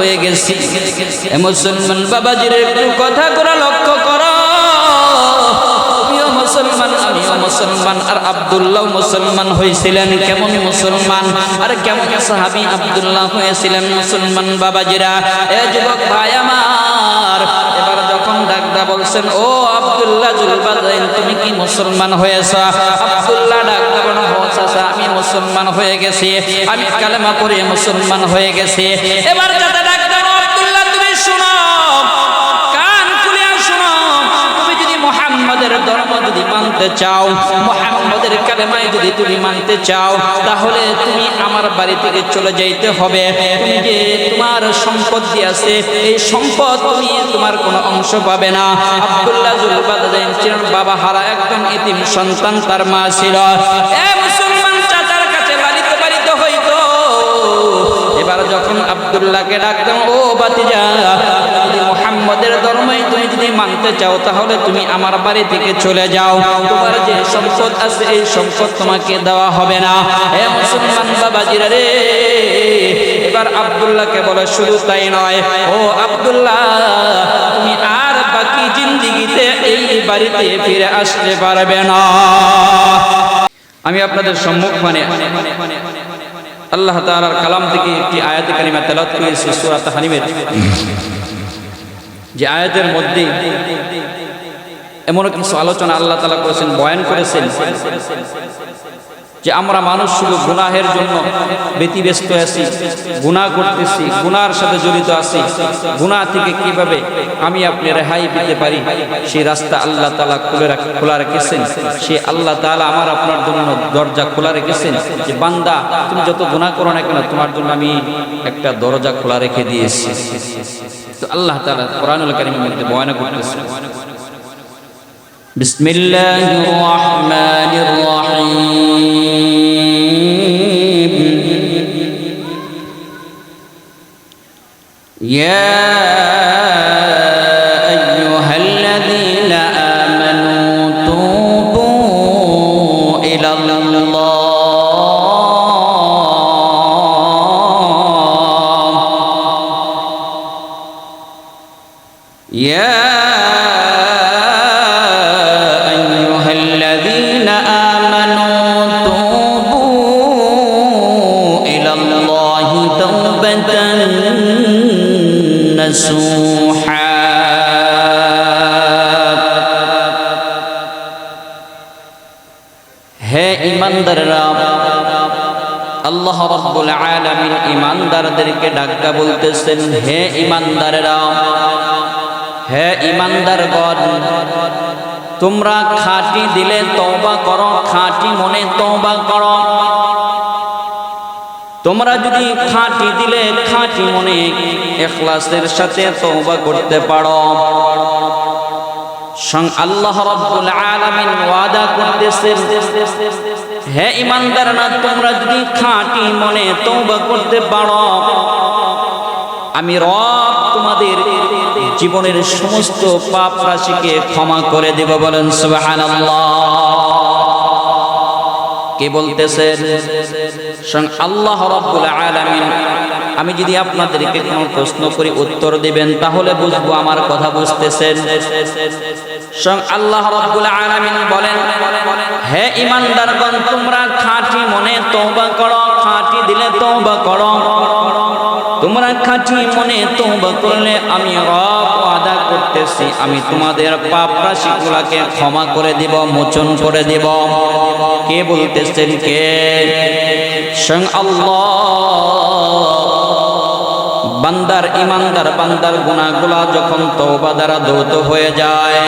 হয়ে গেছি। মুসলমান বাবাজির একটু কথা করে লক্ষ্য করো, তুমিও মুসলমান আমিও মুসলমান, আর আব্দুল্লাহ মুসলমান হয়েছিলেন। কেমন মুসলমান আর কেমন সাহাবী আব্দুল্লাহ হয়েছিলেন মুসলমান বাবাজিরা। এ যুবক ভাই আমার, এবার যখন ডাকদা বলছেন, ও আব্দুল্লাহ জুলবাদাইন, তুমি কি মুসলমান হয়েছ? আব্দুল্লাহ ডাকদা বলেন, ও চাচা আমি মুসলমান হয়ে গেছি, আমি কালেমা পড়ে মুসলমান হয়ে গেছি। এবার চাচা ডাকদা, আব্দুল্লাহ তুমি শুনো, কান খুলে শুনো, তুমি যদি মুহাম্মাদের ধর্ম যদি মানতে চাও, মুহাম্মাদের কালেমায় যদি তুমি মানতে চাও, তাহলে তুমি আমার বাড়ি থেকে চলে যাইতে হবে। তুমি যে তোমার সম্পত্তি আছে, এই সম্পদ তুমি তোমার কোনো অংশ পাবে না। আব্দুল্লাহ জুলবাদাইন ছিলেন বাবা হারা একদম এতিম সন্তান, তার মা ছিল। এ মুসলমান চাচার কাছে লালিত পালিত হইতো। এবার যখন আব্দুল্লাহকে ডাকতাম, ও বাতিজা, যদি মুহাম্মাদের ধর্মই তুমি যদি মানতে চাও, তাহলে তুমি আমার বাড়ি থেকে চলে যাও, তোমার যে সম্পদ আছে এই সম্পদ তোমাকে দেওয়া হবে না। হে মুসলমান বাবাজিরা রে, এবার আব্দুল্লাহকে বলে, শুধু তাই নয়, ও আব্দুল্লাহ, তুমি আর বাকি জিন্দেগিতে এই বাড়িতে ফিরে আসতে পারবে না। আমি আপনাদের সম্মুখে আল্লাহ তাআলার কালাম থেকে একটি আয়াতে কারিমা তেলাওয়াত করেছি, সূরা তাহরিমের, যে আয়াতের মধ্যে এমন কিছু আলোচনা আল্লাহ তাআলা করেছেন, বয়ান করেছেন, যে আমরা মানুষ শুধু গুনাহের জন্য ব্যতিব্যস্ত আছি, গুনাহ করতেছি, গুনার সাথে জড়িত আছি। গুনাহ থেকে কিভাবে আমি আপনি রেহাই পেতে পারি, সেই রাস্তা আল্লাহ তাআলা খোলা রেখেছেন। সে আল্লাহ তাআলা আমার আপনার জন্য দরজা খোলা রেখেছেন, যে বান্দা তুমি যত গুনাহ করো না কেন, তোমার জন্য আমি একটা দরজা খোলা রেখে দিয়েছি। তো আল্লাহ তাআলা কোরআনুল কারীমের মধ্যে বয়ান করতেছেন, বিসমিল্লাহির রহমানির রহিম, ইয়া আইয়ুহাল্লাযীনা আমানু তুবু ইলাল্লাহ, ইয়া হে ঈমানদাররা, আল্লাহ রাব্বুল আলামিন ঈমানদারদেরকে ডাকা বলতেছেন, হে ঈমানদাররা, হে ঈমানদারগণ, তোমরা খাঁটি দিলে তওবা করো, খাঁটি মনে তওবা করো। তোমরা যদি খাঁটি দিলে খাঁটি মনে ইখলাসের সাথে তওবা করতে পারো, আল্লাহ রাব্বুল আলামিন ওয়াদা করতেছেন, হে ঈমানদাররা, তোমরা যদি খাঁটি মনে তওবা করতে পারো, আমি রব তোমাদের জীবনের সমস্ত পাপ রাশিকে ক্ষমা করে দেব। বলেন সুবহানাল্লাহ। কে বলতেছেন? আল্লাহ রাব্বুল আলামিন। আমি যদি আপনাদেরকে কোনো প্রশ্ন করি উত্তর দিবেন, তাহলে বুঝবো আমার কথা বুঝতেছেন। আল্লাহ রাব্বুল আলামিন বলেন, হে ঈমানদারগণ, তোমরা খাঁটি মনে তওবা করো, খাঁটি দিলে তওবা করো। তোমরা খাঁটি মনে তওবা করলে আমি রব ওয়াদা করতেছি, আমি তোমাদের পাপ রাশিগুলোকে ক্ষমা করে দেব, মোচন করে দেব। কে বলতেছেন? কে? স্বয়ং আল্লাহ। বান্দার ঈমানদার বান্দার গুনাহগুলো যখন তওবা দ্বারা ধৌত হয়ে যায়,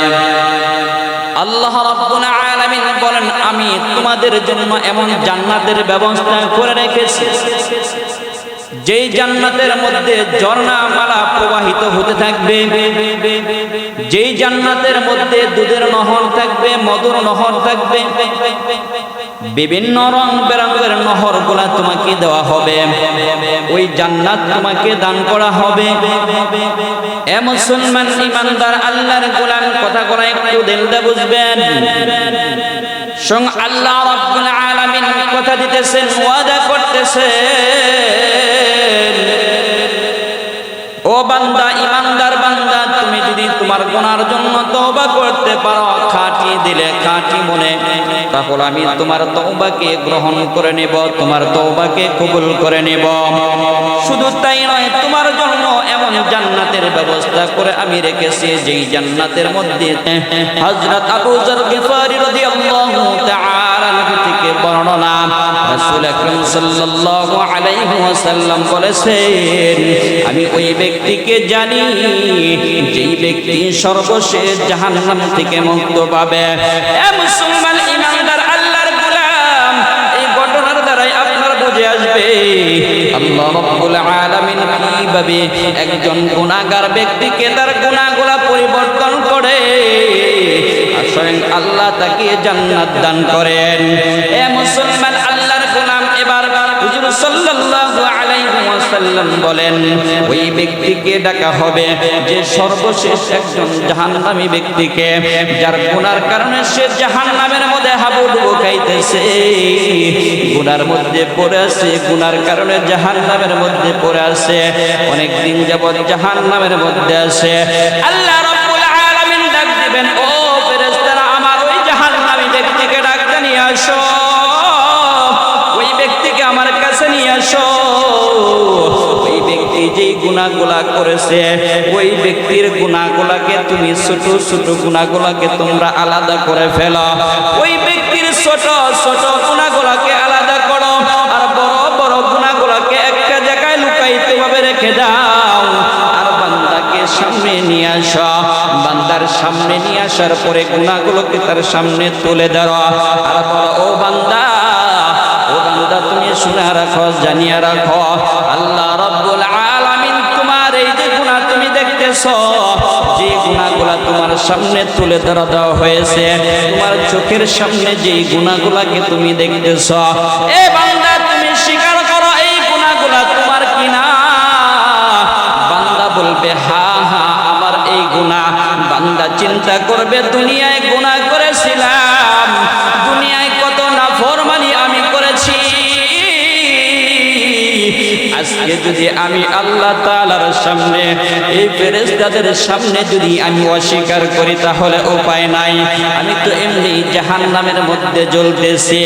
আল্লাহ রাব্বুল আলামিন বলেন, আমি তোমাদের জন্য এমন জান্নাতের ব্যবস্থা করে রেখেছি, যেই জান্নাতের মধ্যে ঝর্ণামালা প্রবাহিত হতে থাকবে, যেই জান্নাতের মধ্যে দুধের নহর থাকবে, মধুর নহর থাকবে, বিভিন্ন রং বেরঙের নহরগুলা তোমাকে দেওয়া হবে, ওই জান্নাত তোমাকে দান করা হবে। এ মুসলমান ঈমানদার আল্লাহর গোলাম, কথা করা একটু দিল দিয়ে বুঝবেন। আল্লাহ রাব্বুল আলামিন কথা দিতেছেন, ওয়াদা করতেছেন, তোমার গুনার জন্য তওবা করতে পারো খাঁটি দিলে খাঁটি মনে, তাহলে আমি তোমার তওবাকে গ্রহণ করে নেব, তোমার তওবাকে কবুল করে নেব। শুধু তাই নয়, তোমার জন্য এমন জান্নাতের ব্যবস্থা করে আমি রেখেছি যেই জান্নাতের মধ্যে হযরত আবু যর গিফারি রাদিয়াল্লাহু তাআলা আনহু থেকে বর্ণনা, রাসূল আকরাম সাল্লাল্লাহু আলাইহি ওয়াসাল্লাম বলেছেন, আমি ওই ব্যক্তিকে জানি যেই ব্যক্তি সর্বশেষ জাহান্নাম থেকে মুক্ত পাবে। এ মুসলমান ইমানদার আল্লাহর গোলাম, এই ঘটনার দ্বারাই আপনার বুঝে আসবে আল্লাহ রাব্বুল আলামিন কিভাবে একজন গুনাহগার ব্যক্তিকে তার গুনাহগুলো পরিবর্তন করে স্বয়ং আল্লাহ তাকে জান্নাত দান করেন। এ মুসলমান আল্লাহর গোলাম, এবার হুজুর সাল্লাল্লাহু আলাইহি ওয়াসাল্লাম বলেন, ওই ব্যক্তিকে ডাকা হবে যে সর্বশেষ একজন জাহান্নামী ব্যক্তিকে, যার গুনার কারণে সে জাহান্নামের মধ্যে হাবুডুবু খাইতেছে, গুনার মধ্যে পড়ে আছে, গুনার কারণে জাহান্নামের মধ্যে পড়ে আছে, অনেক দিন যাবত জাহান্নামের মধ্যে আছে। আল্লাহ রাব্বুল আলামিন ডাক দিবেন, ও ফেরেশতারা, আমার ওই জাহান্নামী ব্যক্তিকে ডাকতে নিয়ে আসো, ওই ব্যক্তিকে আমার কাছে নিয়ে আসো। ওই ব্যক্তি যেই গুনাহগুলা করেছে, ওই ব্যক্তির গুনাহগুলাকে তুমি ছোট ছোট গুনাহগুলাকে তোমরা আলাদা করে ফেলো, ওই ব্যক্তির ছোট ছোট গুনাহগুলাকে আলাদা করো, আর বড় বড় গুনাহগুলাকে একটা জায়গায় লুকায়িত ভাবে রেখে দাও, আর বান্দাকে সামনে নিয়ে আসো। বান্দার সামনে নিয়ে আসার পরে গুনাহগুলোকে তার সামনে তুলে ধরো, আর বলো, ও বান্দা, ও বান্দা, তুমি শুনে রাখো, জানিয়ে রাখো, আল্লাহ রাব্বুল আলামিন তোমার এই যে গুনাহ তুমি দেখতেছো, যে গুনাহগুলা তোমার সামনে তুলে ধরা দেওয়া হয়েছে, তোমার চোখের সামনে যেই গুনাহগুলাকে তুমি দেখতেছো, এ বান্দা তুমি স্বীকার করো এই গুনাহগুলা তোমার কিনা। বান্দা বলবে, হ্যাঁ হ্যাঁ আমার এই গুনাহ। বান্দা চিন্তা করবে, দুনিয়ায় গুনাহ করেছিলাম, দুনিয়ায় কত নাফরমানি আমি করেছি, আজকে যদি আমি আল্লাহ তাআলার সামনে, এই ফেরেশতাদের সামনে যদি আমি অস্বীকার করি, তাহলে উপায় নাই, আমি তো এমনি জাহান্নামের মধ্যে জ্বলতেছি।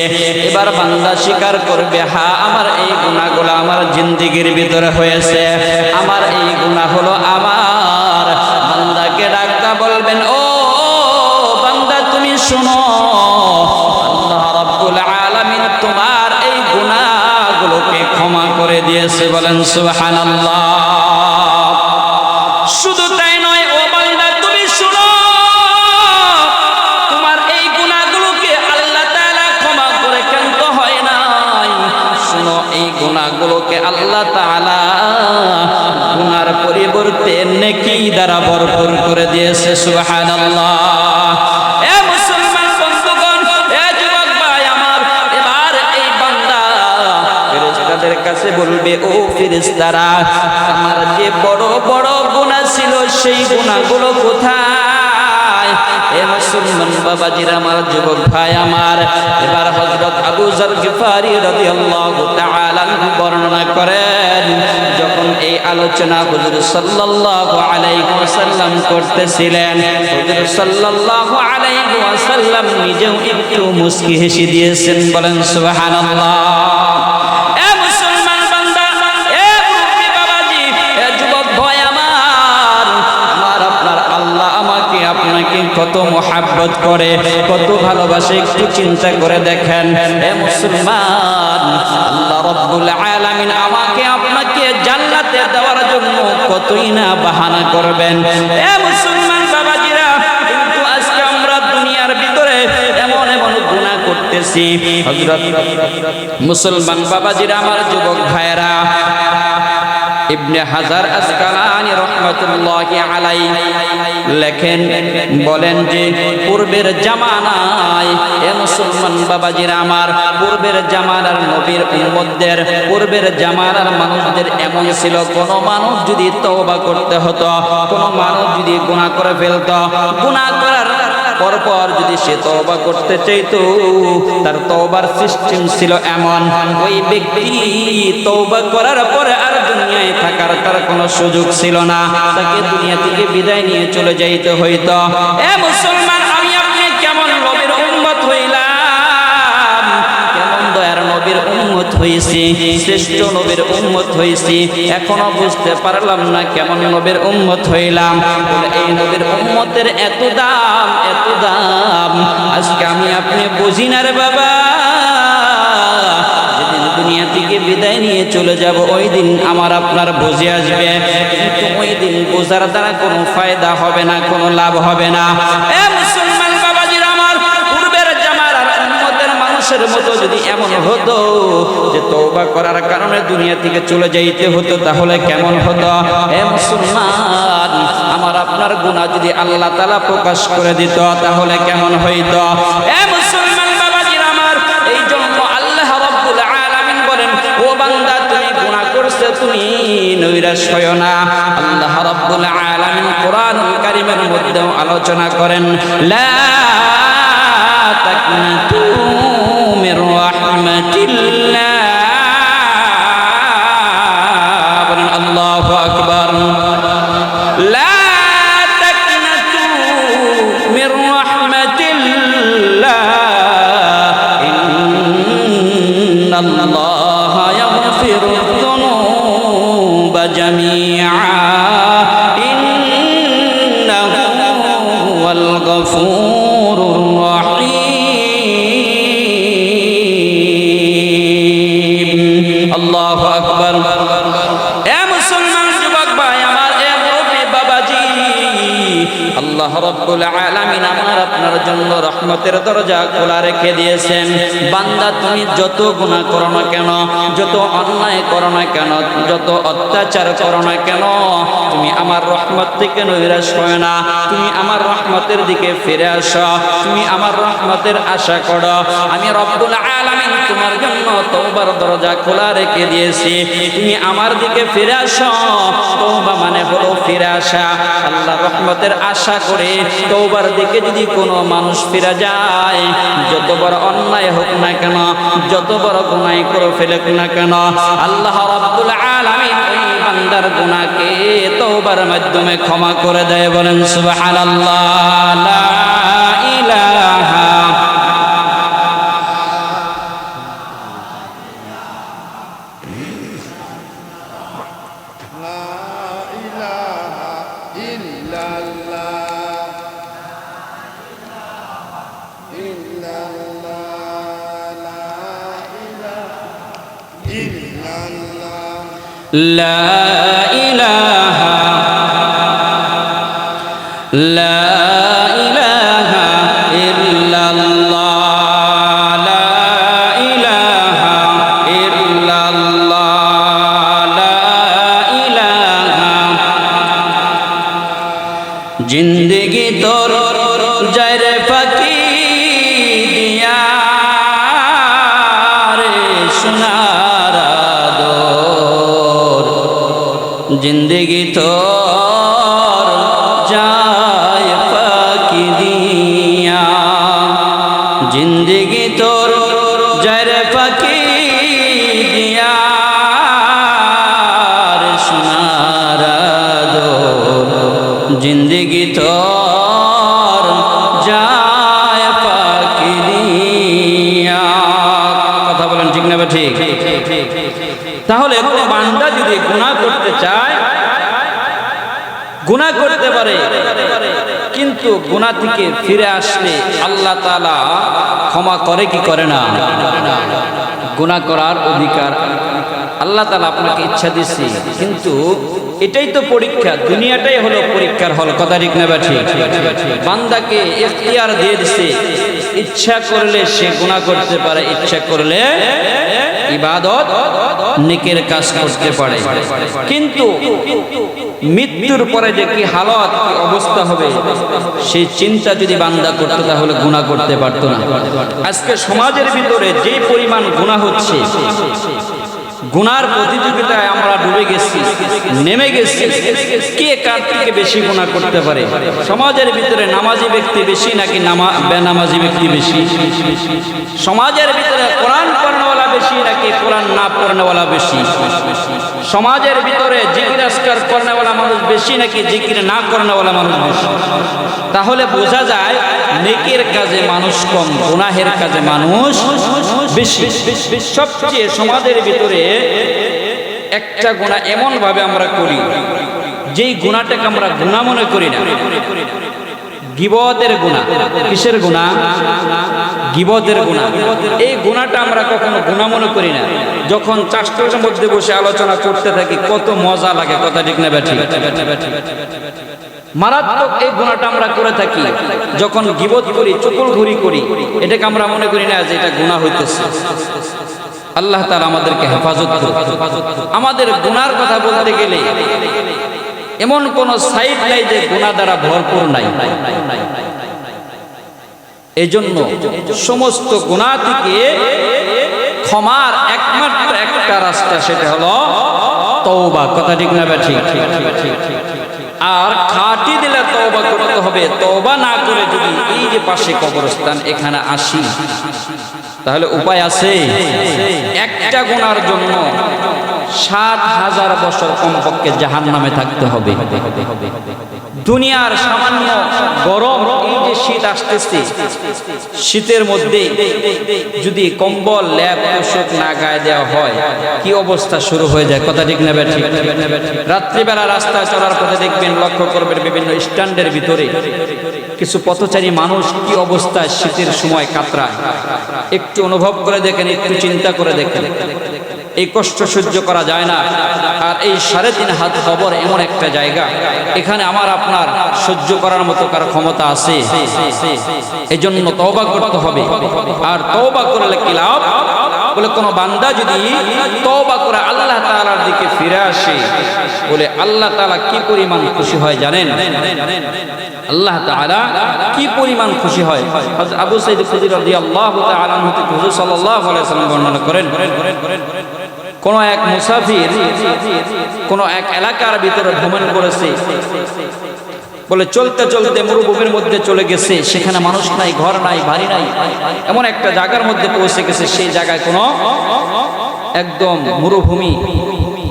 এবার বান্দা স্বীকার করবে, হ্যাঁ আমার এই গুনাহগুলো আমার জিন্দেগির ভিতরে হয়েছে, আমার এই গুনাহ হলো আমার। বান্দাকে ডাকতে বলবেন, ও বান্দা তুমি শোনো, আল্লাহ রাব্বুল আলামিন তোমার এই গুনাহগুলোকে ক্ষমা করে দিয়েছে, বলেন সুবহানাল্লাহ। শুধু তাই নয়, ও বান্দা তুমি শোনো, তোমার এই গুনাহগুলোকে আল্লাহ তাআলা ক্ষমা করে কেন হয় নাই। শোনো, এই গুনাহগুলোকে আল্লাহ তাআলা গুনার পরিবর্তে নেকি দ্বারা ভরপুর করে দিয়েছে, সুবহানাল্লাহ। এ মুসলমান বন্ধুগণ, এ যুবক ভাই আমার, এবার এই বান্দা ফেরেশতাদের কাছে বলবে, ও ফেরেশতারা, আমার যে বড় বড় গুনাহ ছিল সেই গুনাহগুলো কোথায়? এ মুসলমান বাবাজিরা আমার, যুবক ভাই আমার, এবার হযরত আবু যর গিফারি রাদিয়াল্লাহু তাআলা আনহু বর্ণনা করেন, যখন এই আলোচনা হুজুর সাল্লাল্লাহু আলাইহি ওয়াসাল্লাম করতেছিলেন, হুজুর সাল্লাল্লাহু আলাইহি ওয়াসাল্লাম নিজেও একটু মুস্কি হেসে দিয়েছেন, বলেন সুবহানাল্লাহ। এ মুসলমান বান্দা, এ মুরব্বি বাবাজি, এ যুবক ভাই আমার, আমার আপনার আল্লাহ আমাকে আপনাকে কত মহব্বত করে, কত ভালোবাসে, একটু চিন্তা করে দেখেন। এ মুসলমান, আল্লাহ রাব্বুল আলামিন আমাকে আপনাকে জান্নাতে দেওয়ার জন্য কতই না বাহানা করবেন। এ মুসলমান বাবাজিরা, কিন্তু আজকে আমরা দুনিয়ার ভিতরে এমন এমন গুনাহ করতেছি। হযরত মুসলমান বাবাজিরা আমার, যুবক ভাইরা, ইবনে হাজার আসকালানি রাহমাতুল্লাহি আলাইহি লেখেন, বলেন যে পূর্বের জামানায়, এ মুসলমান বাবাজিরা আমার, পূর্বের জামানার নবীর উম্মতদের, পূর্বের জামানার মানুষদের এমন ছিল, কোন মানুষ যদি তওবা করতে হতো, কোন মানুষ যদি গুনাহ করে ফেলতো, গুনাহ করার পরপর যদি সে তওবা করতে চাইতো, তার তওবার সিস্টেম ছিল এমন, ওই ব্যক্তি তওবা করার পরে আর দুনিয়ায় থাকার তার কোনো সুযোগ ছিল না, তাকে দুনিয়া থেকে বিদায় নিয়ে চলে যাইতে হইতো। এ মুসলমান, আমি আপনি কেমন নবীর উম্মত হইলাম, কেমন দয়ার নবীর উম্মত হইছি, শ্রেষ্ঠ নবীর উম্মত হইছি, এখনো বুঝতে পারলাম না কেমন নবীর উম্মত হইলাম। বলে এই নবীর উম্মতের এত দাম, এত দাম আজকে আমি আপনি বুঝি না রে বাবা। যেদিন দুনিয়া থেকে বিদায় নিয়ে চলে যাব, ওই দিন আমার আপনার বুঝে আসবে, কিন্তু ওই দিন বোঝার দ্বারা কোনো ফায়দা হবে না, কোনো লাভ হবে না। এ মুসলমান বাবাজিরা আমার, পূর্বের জামার আর উম্মতের মানুষের মতো যদি এমন হতো যে তওবা করার কারণে দুনিয়া থেকে চলে যাইতে হতো, তাহলে কেমন হতো? এ মুসলমান, আমার আপনার গুনাহ যদি আল্লাহ তাআলা প্রকাশ করে দিত, তাহলে কেমন হইতো? এ মুসলমান বাবাজিরা আমার, এই জন্য আল্লাহ রাব্বুল আলামিন বলেন, ও বান্দা তুমি গুনাহ করছো, তুমি নৈরাশ হয়ো না। আল্লাহ রাব্বুল আলামিন কোরআনুল কারীমের মধ্যেও আলোচনা করেন, লা তাকনাতু মির রাহমাতিল্লাহ। বলেন আল্লাহু আকবার। লা তাকনাতু মির রাহমাতিল্লাহ, ইন্নাল্লাহা ইয়াগফিরুয যুনুবা জামিআ, ইন্নাহু হুয়াল গফুরুর রহিম। আল্লাহু আকবার। এ মুসলমান যুবক ভাই আমার, এ মুরব্বি বাবাজি, আল্লাহ রাব্বুল আলামিন আমার আপনার জন্য রহমতের দরজা খোলা রেখে দিয়েছেন। বান্দা তুমি যত গুনাহ করো না কেন, যত অন্যায় করো না কেন, যত অত্যাচার করো না কেন, তুমি আমার রহমত থেকে নৈরাশ হয় না, তুমি আমার রহমতের দিকে ফিরে আসো, তুমি আমার রহমতের আশা করো। আমি রব্বুল আলামিন তোমার জন্য তওবার দরজা খোলা রেখে দিয়েছি, তুমি আমার দিকে ফিরে আসো। তওবা মানে হলো ফিরে আসা, আল্লাহ রহমতের আশা করে তওবার দিকে যদি কোনো মানুষ ফিরে যায়, যত বড় অন্যায় হোক না কেন, যত বড় গুনাহ করে ফেলুক না কেন, আল্লাহ রাব্বুল আলামিন ওই বান্দার গুনাহকে তওবার মাধ্যমে ক্ষমা করে দেয়। বলেন সুবহানাল্লাহ। লা ইলাহা لا إله لا إله إلا الله لا إله إلا الله لا إله जिंदगी तोर जाय रे फाकी दिया रे सुनारा जिंदगी तोर जाय फाकी दिया, जिंदगी तोर जाय फाकी दिया रे सुनारा दो, जिंदगी तोर जाय फाकी दिया। কথা বলেন ঠিক না? ঠিক। তাহলে কোনো বান্দা যদি গুনাহ করতে চায়, গুনাহ করতে পারে, কিন্তু গুনাহ থেকে ফিরে আসলে আল্লাহ তাআলা ক্ষমা করে কি করে না? গুনাহ করার অধিকার আল্লাহ তাআলা আপনাকে ইচ্ছা দিয়েছে, কিন্তু এটাই তো পরীক্ষা, দুনিয়াটাই হলো পরীক্ষার হল। কথা ঠিক না? ঠিক। বান্দাকে ইখতিয়ার দিয়ে দিয়েছে, ইচ্ছা করলে সে গুনাহ করতে পারে, ইচ্ছা করলে ইবাদত নেকের কাজ করতে পারে, কিন্তু মৃত্যুর পরে যে কি হালত, কি অবস্থা হবে, সেই চিন্তা যদি বান্দা করতে, তাহলে গুনাহ করতে পারতো না। আজকে সমাজের ভিতরে যে পরিমাণ গুনাহ হচ্ছে, গুনার প্রতিযোগিতায় আমরা ডুবে গেছি, নেমে গেছি। কে কার থেকে বেশি গুনাহ করতে পারে? সমাজের ভিতরে নামাজি ব্যক্তি বেশি নাকি বেনামাজি ব্যক্তি বেশি? সমাজের ভিতরে কোরআন পড়নেওয়ালা বেশি নাকি কোরআন না পড়নেওয়ালা বেশি? সমাজের ভিতরে জিকির আজকার করনেওয়ালা মানুষ বেশি নাকি জিকির না করনেওয়ালা মানুষ বেশি? তাহলে বোঝা যায় নেকির কাজে মানুষ কম, গুনাহের কাজে মানুষ বেশি। সবচেয়ে সমাজের ভিতরে একটা গুনাহ এমন ভাবে আমরা করি, যেই গুনাহটাকে আমরা গুনাহ মনে করি না। গীবতের গুনাহ। কিসের গুনাহ? গীবতের গুনাহ। এই গুনাহটা আমরা কখনো গুনাহ মনে করি না। যখন চাষটার মধ্যে বসে আলোচনা করতে থাকি কত মজা লাগে, কথা ঠিক না ব্যাঠি? মারাত্মক এই গুনাহটা আমরা করে থাকি। যখন গীবত করি, চুগলখড়ি করি, এটাকে আমরা মনে করি না যে এটা গুনাহ হইতেছে। আল্লাহ তাআলা আমাদেরকে হেফাজত করুন। আমাদের গুনার কথা বলতে গেলে এমন কোন সাইড নাই যে গুনাহ দ্বারা ভরপুর নাই। এজন্য সমস্ত গুনাহ থেকে ক্ষমার একমাত্র একটা রাস্তা, সেটা হলো তওবা। কথা ঠিক না ব্যাঠি? আর খাঁটি দিলে তওবা করতে হবে। তওবা না করে যদি এই যে পাশে কবরস্থান এখানে আসি, তাহলে উপায় আছে? একটা গুনার জন্য ৭,০০০ বছর কমপক্ষে জাহান্নামে থাকতে হবে। দুনিয়ার সামান্য গরম, এই যে শীত আসতেছে, শীতের মধ্যে যদি কম্বল ল্যাপ পোশাক না গায়ে দেওয়া হয়, কি অবস্থা শুরু হয়ে যায়। কথা ঠিক না ব্যাঠি? রাত্রিবেলা রাস্তায় চলার পথে দেখবেন, লক্ষ্য করবেন বিভিন্ন স্ট্যান্ডের ভিতরে কিছু পথচারী মানুষ কি অবস্থায় শীতের সময় কাতরায়। একটু অনুভব করে দেখেন, একটু চিন্তা করে দেখেন। এই কষ্ট সহ্য করা যায় না। আর এই ৩.৫ হাত কবর এমন একটা জায়গা, এখানে আমার আপনার সহ্য করার মতো কার ক্ষমতা আছে? এই জন্য তওবা করতে হবে। আর তওবা করলে কি লাভ? বলে কোন বান্দা যদি তওবা করে আল্লাহ তাআলার দিকে ফিরে আসে, বলে আল্লাহ তাআলা কি পরিমাণ খুশি হয় জানেন? আল্লাহ তাআলা কি পরিমাণ খুশি হয়। হযরত আবু সাঈদ খুদরি রাদিয়াল্লাহু তাআলা আনহু থেকে হুজুর সাল্লাল্লাহু আলাইহি ওয়াসাল্লাম বর্ণনা করেন, কোন এক মুসাফির কোন এক এলাকার ভিতরে ভ্রমণ করেছে। বলে চলতে চলতে মরুভূমির মধ্যে চলে গেছে, সেখানে মানুষ নাই, ঘর নাই, বাড়ি নাই, এমন একটা জায়গার মধ্যে পৌঁছে গেছে। সেই জায়গায় কোনো একদম মরুভূমি,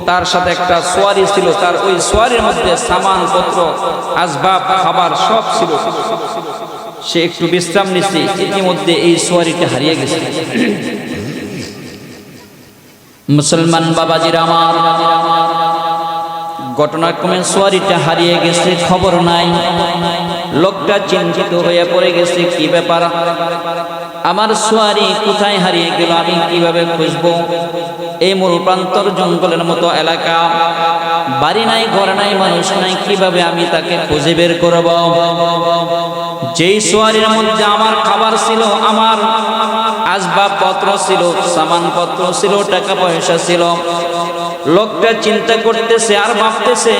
তার সাথে একটা সোয়ারি ছিল, তার ওই সোয়ারির মধ্যে সামানপত্র, আসবাব, খাবার সব ছিল। সে একটু বিশ্রাম নিচ্ছে, ইতিমধ্যে এই সোয়ারিটা হারিয়ে গেছে। মুসলমান বাবাজিরা আমার, ঘটনাক্রমে সোয়ারিটা হারিয়ে গেছে, খবর নাই। লোকটা চিন্তিত হয়ে পড়ে গেছে, কি ব্যাপার, আমার সোয়ারি কোথায় হারিয়ে গেল, আমি কিভাবে খুঁজবো? এই মরুপ্রান্তর জঙ্গলের মতো এলাকা, বাড়ি নাই, ঘর নাই, মানুষ নাই, কিভাবে আমি তাকে খুঁজে বের করব? যেই সোয়ারির মধ্যে আমার খাবার ছিল, আমার আসবাবপত্র ছিল, সামানপত্র ছিল, টাকা পয়সা ছিল। লোকটা চিন্তা করতেছে আর ভাবতেছে,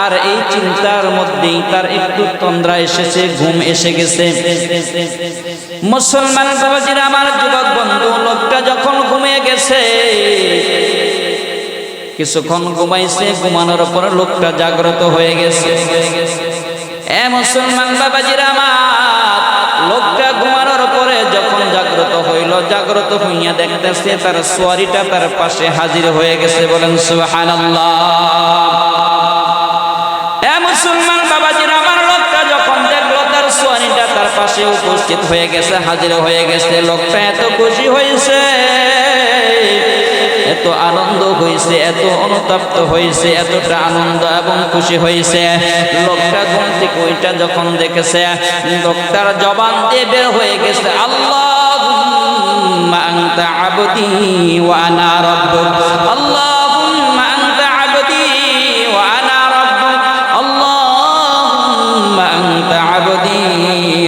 আর এই চিন্তার মধ্যেই তার একটু তন্দ্রা এসেছে, ঘুম এসে গেছে। মুসলমান বাবাজিরা আমার, যুবক বন্ধু, লোকটা যখন ঘুমিয়ে গেছে, কিছুক্ষণ ঘুমাইছে, ঘুমানোর পর লোকটা জাগ্রত হয়ে গেছে। এ মুসলমান বাবাজিরা আমার, লোকটা ঘুমানোর পরে যখন জাগ্রত হইল, জাগ্রত হইয়া দেখতেছে তার সোয়ারিটা তার পাশে হাজির হয়ে গেছে। বলেন সুবহানাল্লাহ। এ মুসলমান বাবাজিরা আমার, লোকটা যখন দেখলো তার সোয়ারিটা তার পাশে উপস্থিত হয়ে গেছে, হাজির হয়ে গেছে, লোকটা এত খুশি হয়েছে, এত আনন্দ হয়েছে, এত অনুতপ্ত হয়েছে, এতটা আনন্দ এবং খুশি হয়েছে। লোকটা ঘুম থেকে ওইটা যখন দেখেছে, লোকটার জবান দিয়ে বের হয়ে গেছে, আল্লাহুম্মা আনতা আবদি ওয়া আনা রাব্বুক, আল্লাহুম্মা আনতা আবদি ওয়া আনা রাব্বুক, আল্লাহুম্মা আনতা আবদি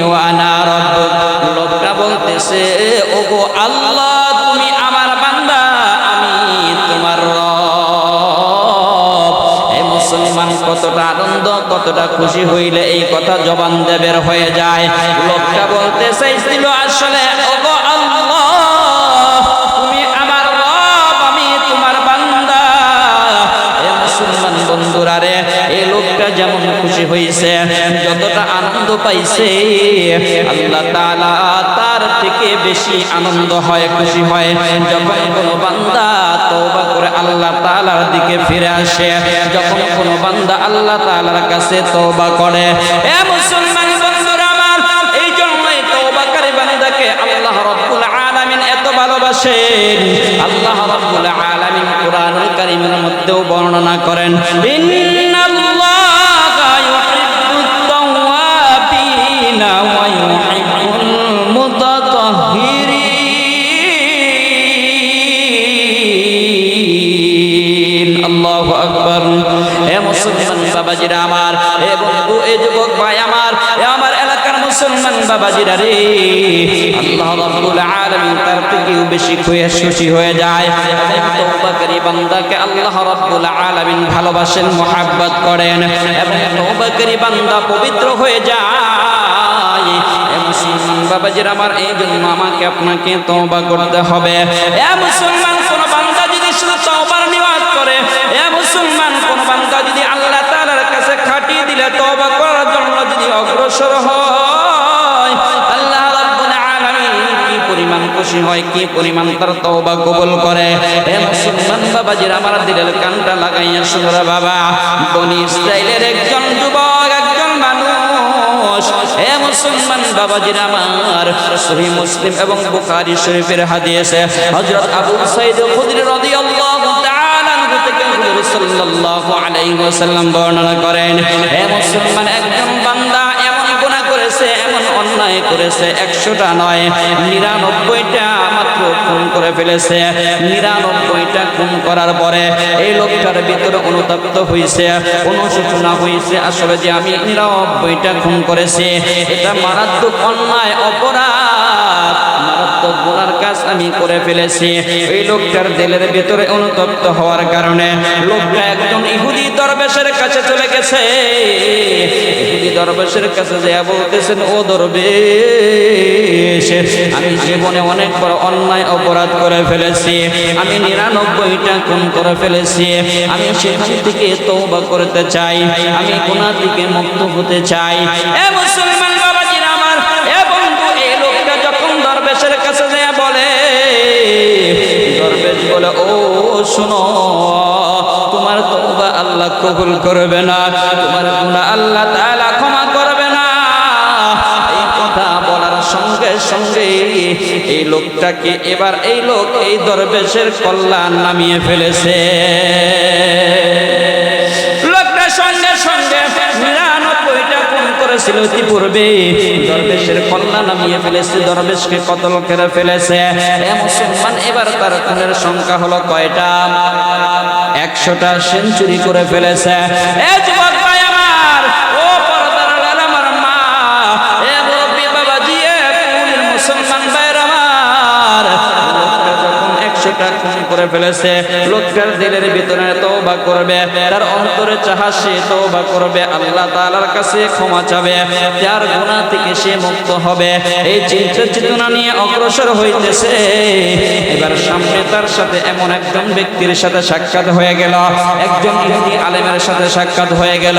ওয়া আনা রাব্বুক। লোকটা বলতেছে, ওগো আল্লাহ, তুমি আমার বান্দা, আমি তোমার রব। এই মুসলমান কতটা আনন্দ, কতটা খুশি হইলে এই কথা জবান দিয়ে বের হয়ে যায়। লোকটা বলতে চাইছিল, আসলে ওগো আল্লাহ, তুমি আমার রব, আমি হয়েছে আল্লাহ তাআলা তার থেকে বেশি আনন্দ হয়, খুশি হয় যখন কোনো বান্দা তওবা করে আল্লাহ তাআলার দিকে ফিরে আসে, যখন কোনো বান্দা আল্লাহ তাআলার কাছে তওবা করে। এ মুসলমান বন্ধুরা আমার, এই জন্যই তওবাকারী বান্দাকে আল্লাহ রাব্বুল আলামিন এত ভালোবাসেন। আল্লাহ রাব্বুল আলামিন কোরআনুল কারীমের মধ্যেও বর্ণনা করেন, ইন্নাল্লাহা ইউহিব্বুত তাওয়াবিনা ওয়া ইউহিব্বুল মুতাতাহহিরিন। আল্লাহু আকবার। হে মুসলমান বাবাজিরা আমার, হে বন্ধু, এ যুবক ভাই আমার, এ আমার এলাকার মুসলমান বাবাজিরা রে, আল্লাহ রাব্বুল আলামিন তার থেকেও বেশি খুশি হয়ে যায়। তওবাকারী বান্দাকে আল্লাহ রাব্বুল আলামিন ভালোবাসেন, মুহাব্বত করেন এবং তওবাকারী বান্দা পবিত্র হয়ে যায়। এ মুসলমান বাবাজিরা আমার, এই জন্য আমাকে আপনাকে তওবা করতে হবে। এ মুসলমান, কোন বান্দা যদি শুধু তওবার নিয়ত করে, এ মুসলমান, কোন বান্দা যদি আল্লাহ তাআলার কাছে খাঁটি দিলে তওবা করার জন্য যদি অগ্রসর হয়, আল্লাহ রাব্বুল আলামিন কি পরিমাণ খুশি হয়, কি পরিমাণ তার তওবা কবুল করে। হে মুসলমান বাবাজিরা আমার, দিলের কানটা লাগাইয়া শুনো রে বাবা। বনি ইসরাইলের একজন যুবক, একজন মানুষ, হে মুসলমান বাবাজিরা আমার, সহিহ মুসলিম এবং বুখারী শরীফের হাদিস, হযরত আবু সাঈদ খুদরী রাদিয়াল্লাহু তাআলা আনহু থেকে হুজুর সাল্লাল্লাহু আলাইহি ওয়াসাল্লাম বর্ণনা করেন, হে মুসলমান, একজন বান্দা এমন গুনাহ করেছে, এমন অন্যায় করেছে, 100টা নয় 99টা মাত্র খুন করে ফেলেছে। 99টা খুন করার পরে এই লোকটার ভিতরে অনুতপ্ত হয়েছে, অনুশোচনা হয়েছে, আসলে যে আমি 99টা খুন করেছি, এটা মারাত্মক অন্যায়, অপরাধ, মারাত্মক গুনার কাজ আমি করে ফেলেছি। এই লোকটার দিলের ভিতরে অনুতপ্ত হওয়ার কারণে লোকটা একজন ইহুদি দরবেশের কাছে চলে গেছে। ইহুদি দরবেশের কাছে যেয়ে বলতেছেন, ও দরবেশ, আমি জীবনে অনেক বড় অন্যায় অপরাধ করে ফেলেছি, আমি 99টা খুন করে ফেলেছি, আমি সেখান থেকে তওবা করতে চাই, আমি গুনাহ থেকে মুক্ত হতে চাই। এ মুসলমান বাবাজিরা আমার, এ বন্ধু, এই লোকটা যখন দরবেশের কাছে যেয়ে বলে, দরবেশ বলে, ও শোনো, তোমার তওবা আল্লাহ কবুল করবে না, তোমার গুনাহ আল্লাহ তাআলা ক্ষমা করবে না। এই কথা বলার সঙ্গে সঙ্গে এই লোকটাকে এবার এই লোক এই দরবেশের কল্যাণ নামিয়ে ফেলেছে। লোকটা সঙ্গে সঙ্গে 99টা খুন করেছিল ইতিপূর্বে, দরবেশের কল্যাণ নামিয়ে ফেলেছে, দরবেশকে কতল করে ফেলেছে। এ মুসলমান, এবার তার খুনের সংখ্যা হলো কয়টা? 100টা সেঞ্চুরি করে ফেলেছে। এ যুবক ভাই আমার, ও পর্দার আড়াল আমার মা, এ মুরব্বি বাবাজি, এ পুরীর মুসলমান ভাইয়ের আমার, লোকটা যখন 100টা খুন করে ফেলেছে, লোকটার দিলের ভিতরে তওবা করবে, তার অন্তরে চাহা সে তওবা করবে, আল্লাহ তাআলার কাছে ক্ষমা চাবে, তার গুনাহ থেকে সে মুক্ত হবে, এই চিন্তা চেতনা নিয়ে অগ্রসর হইতেছে। এবার সামনে তার সাথে এমন একজন ব্যক্তির সাথে সাক্ষাৎ হয়ে গেল, একজন ইহুদি আলেমের সাথে সাক্ষাৎ হয়ে গেল।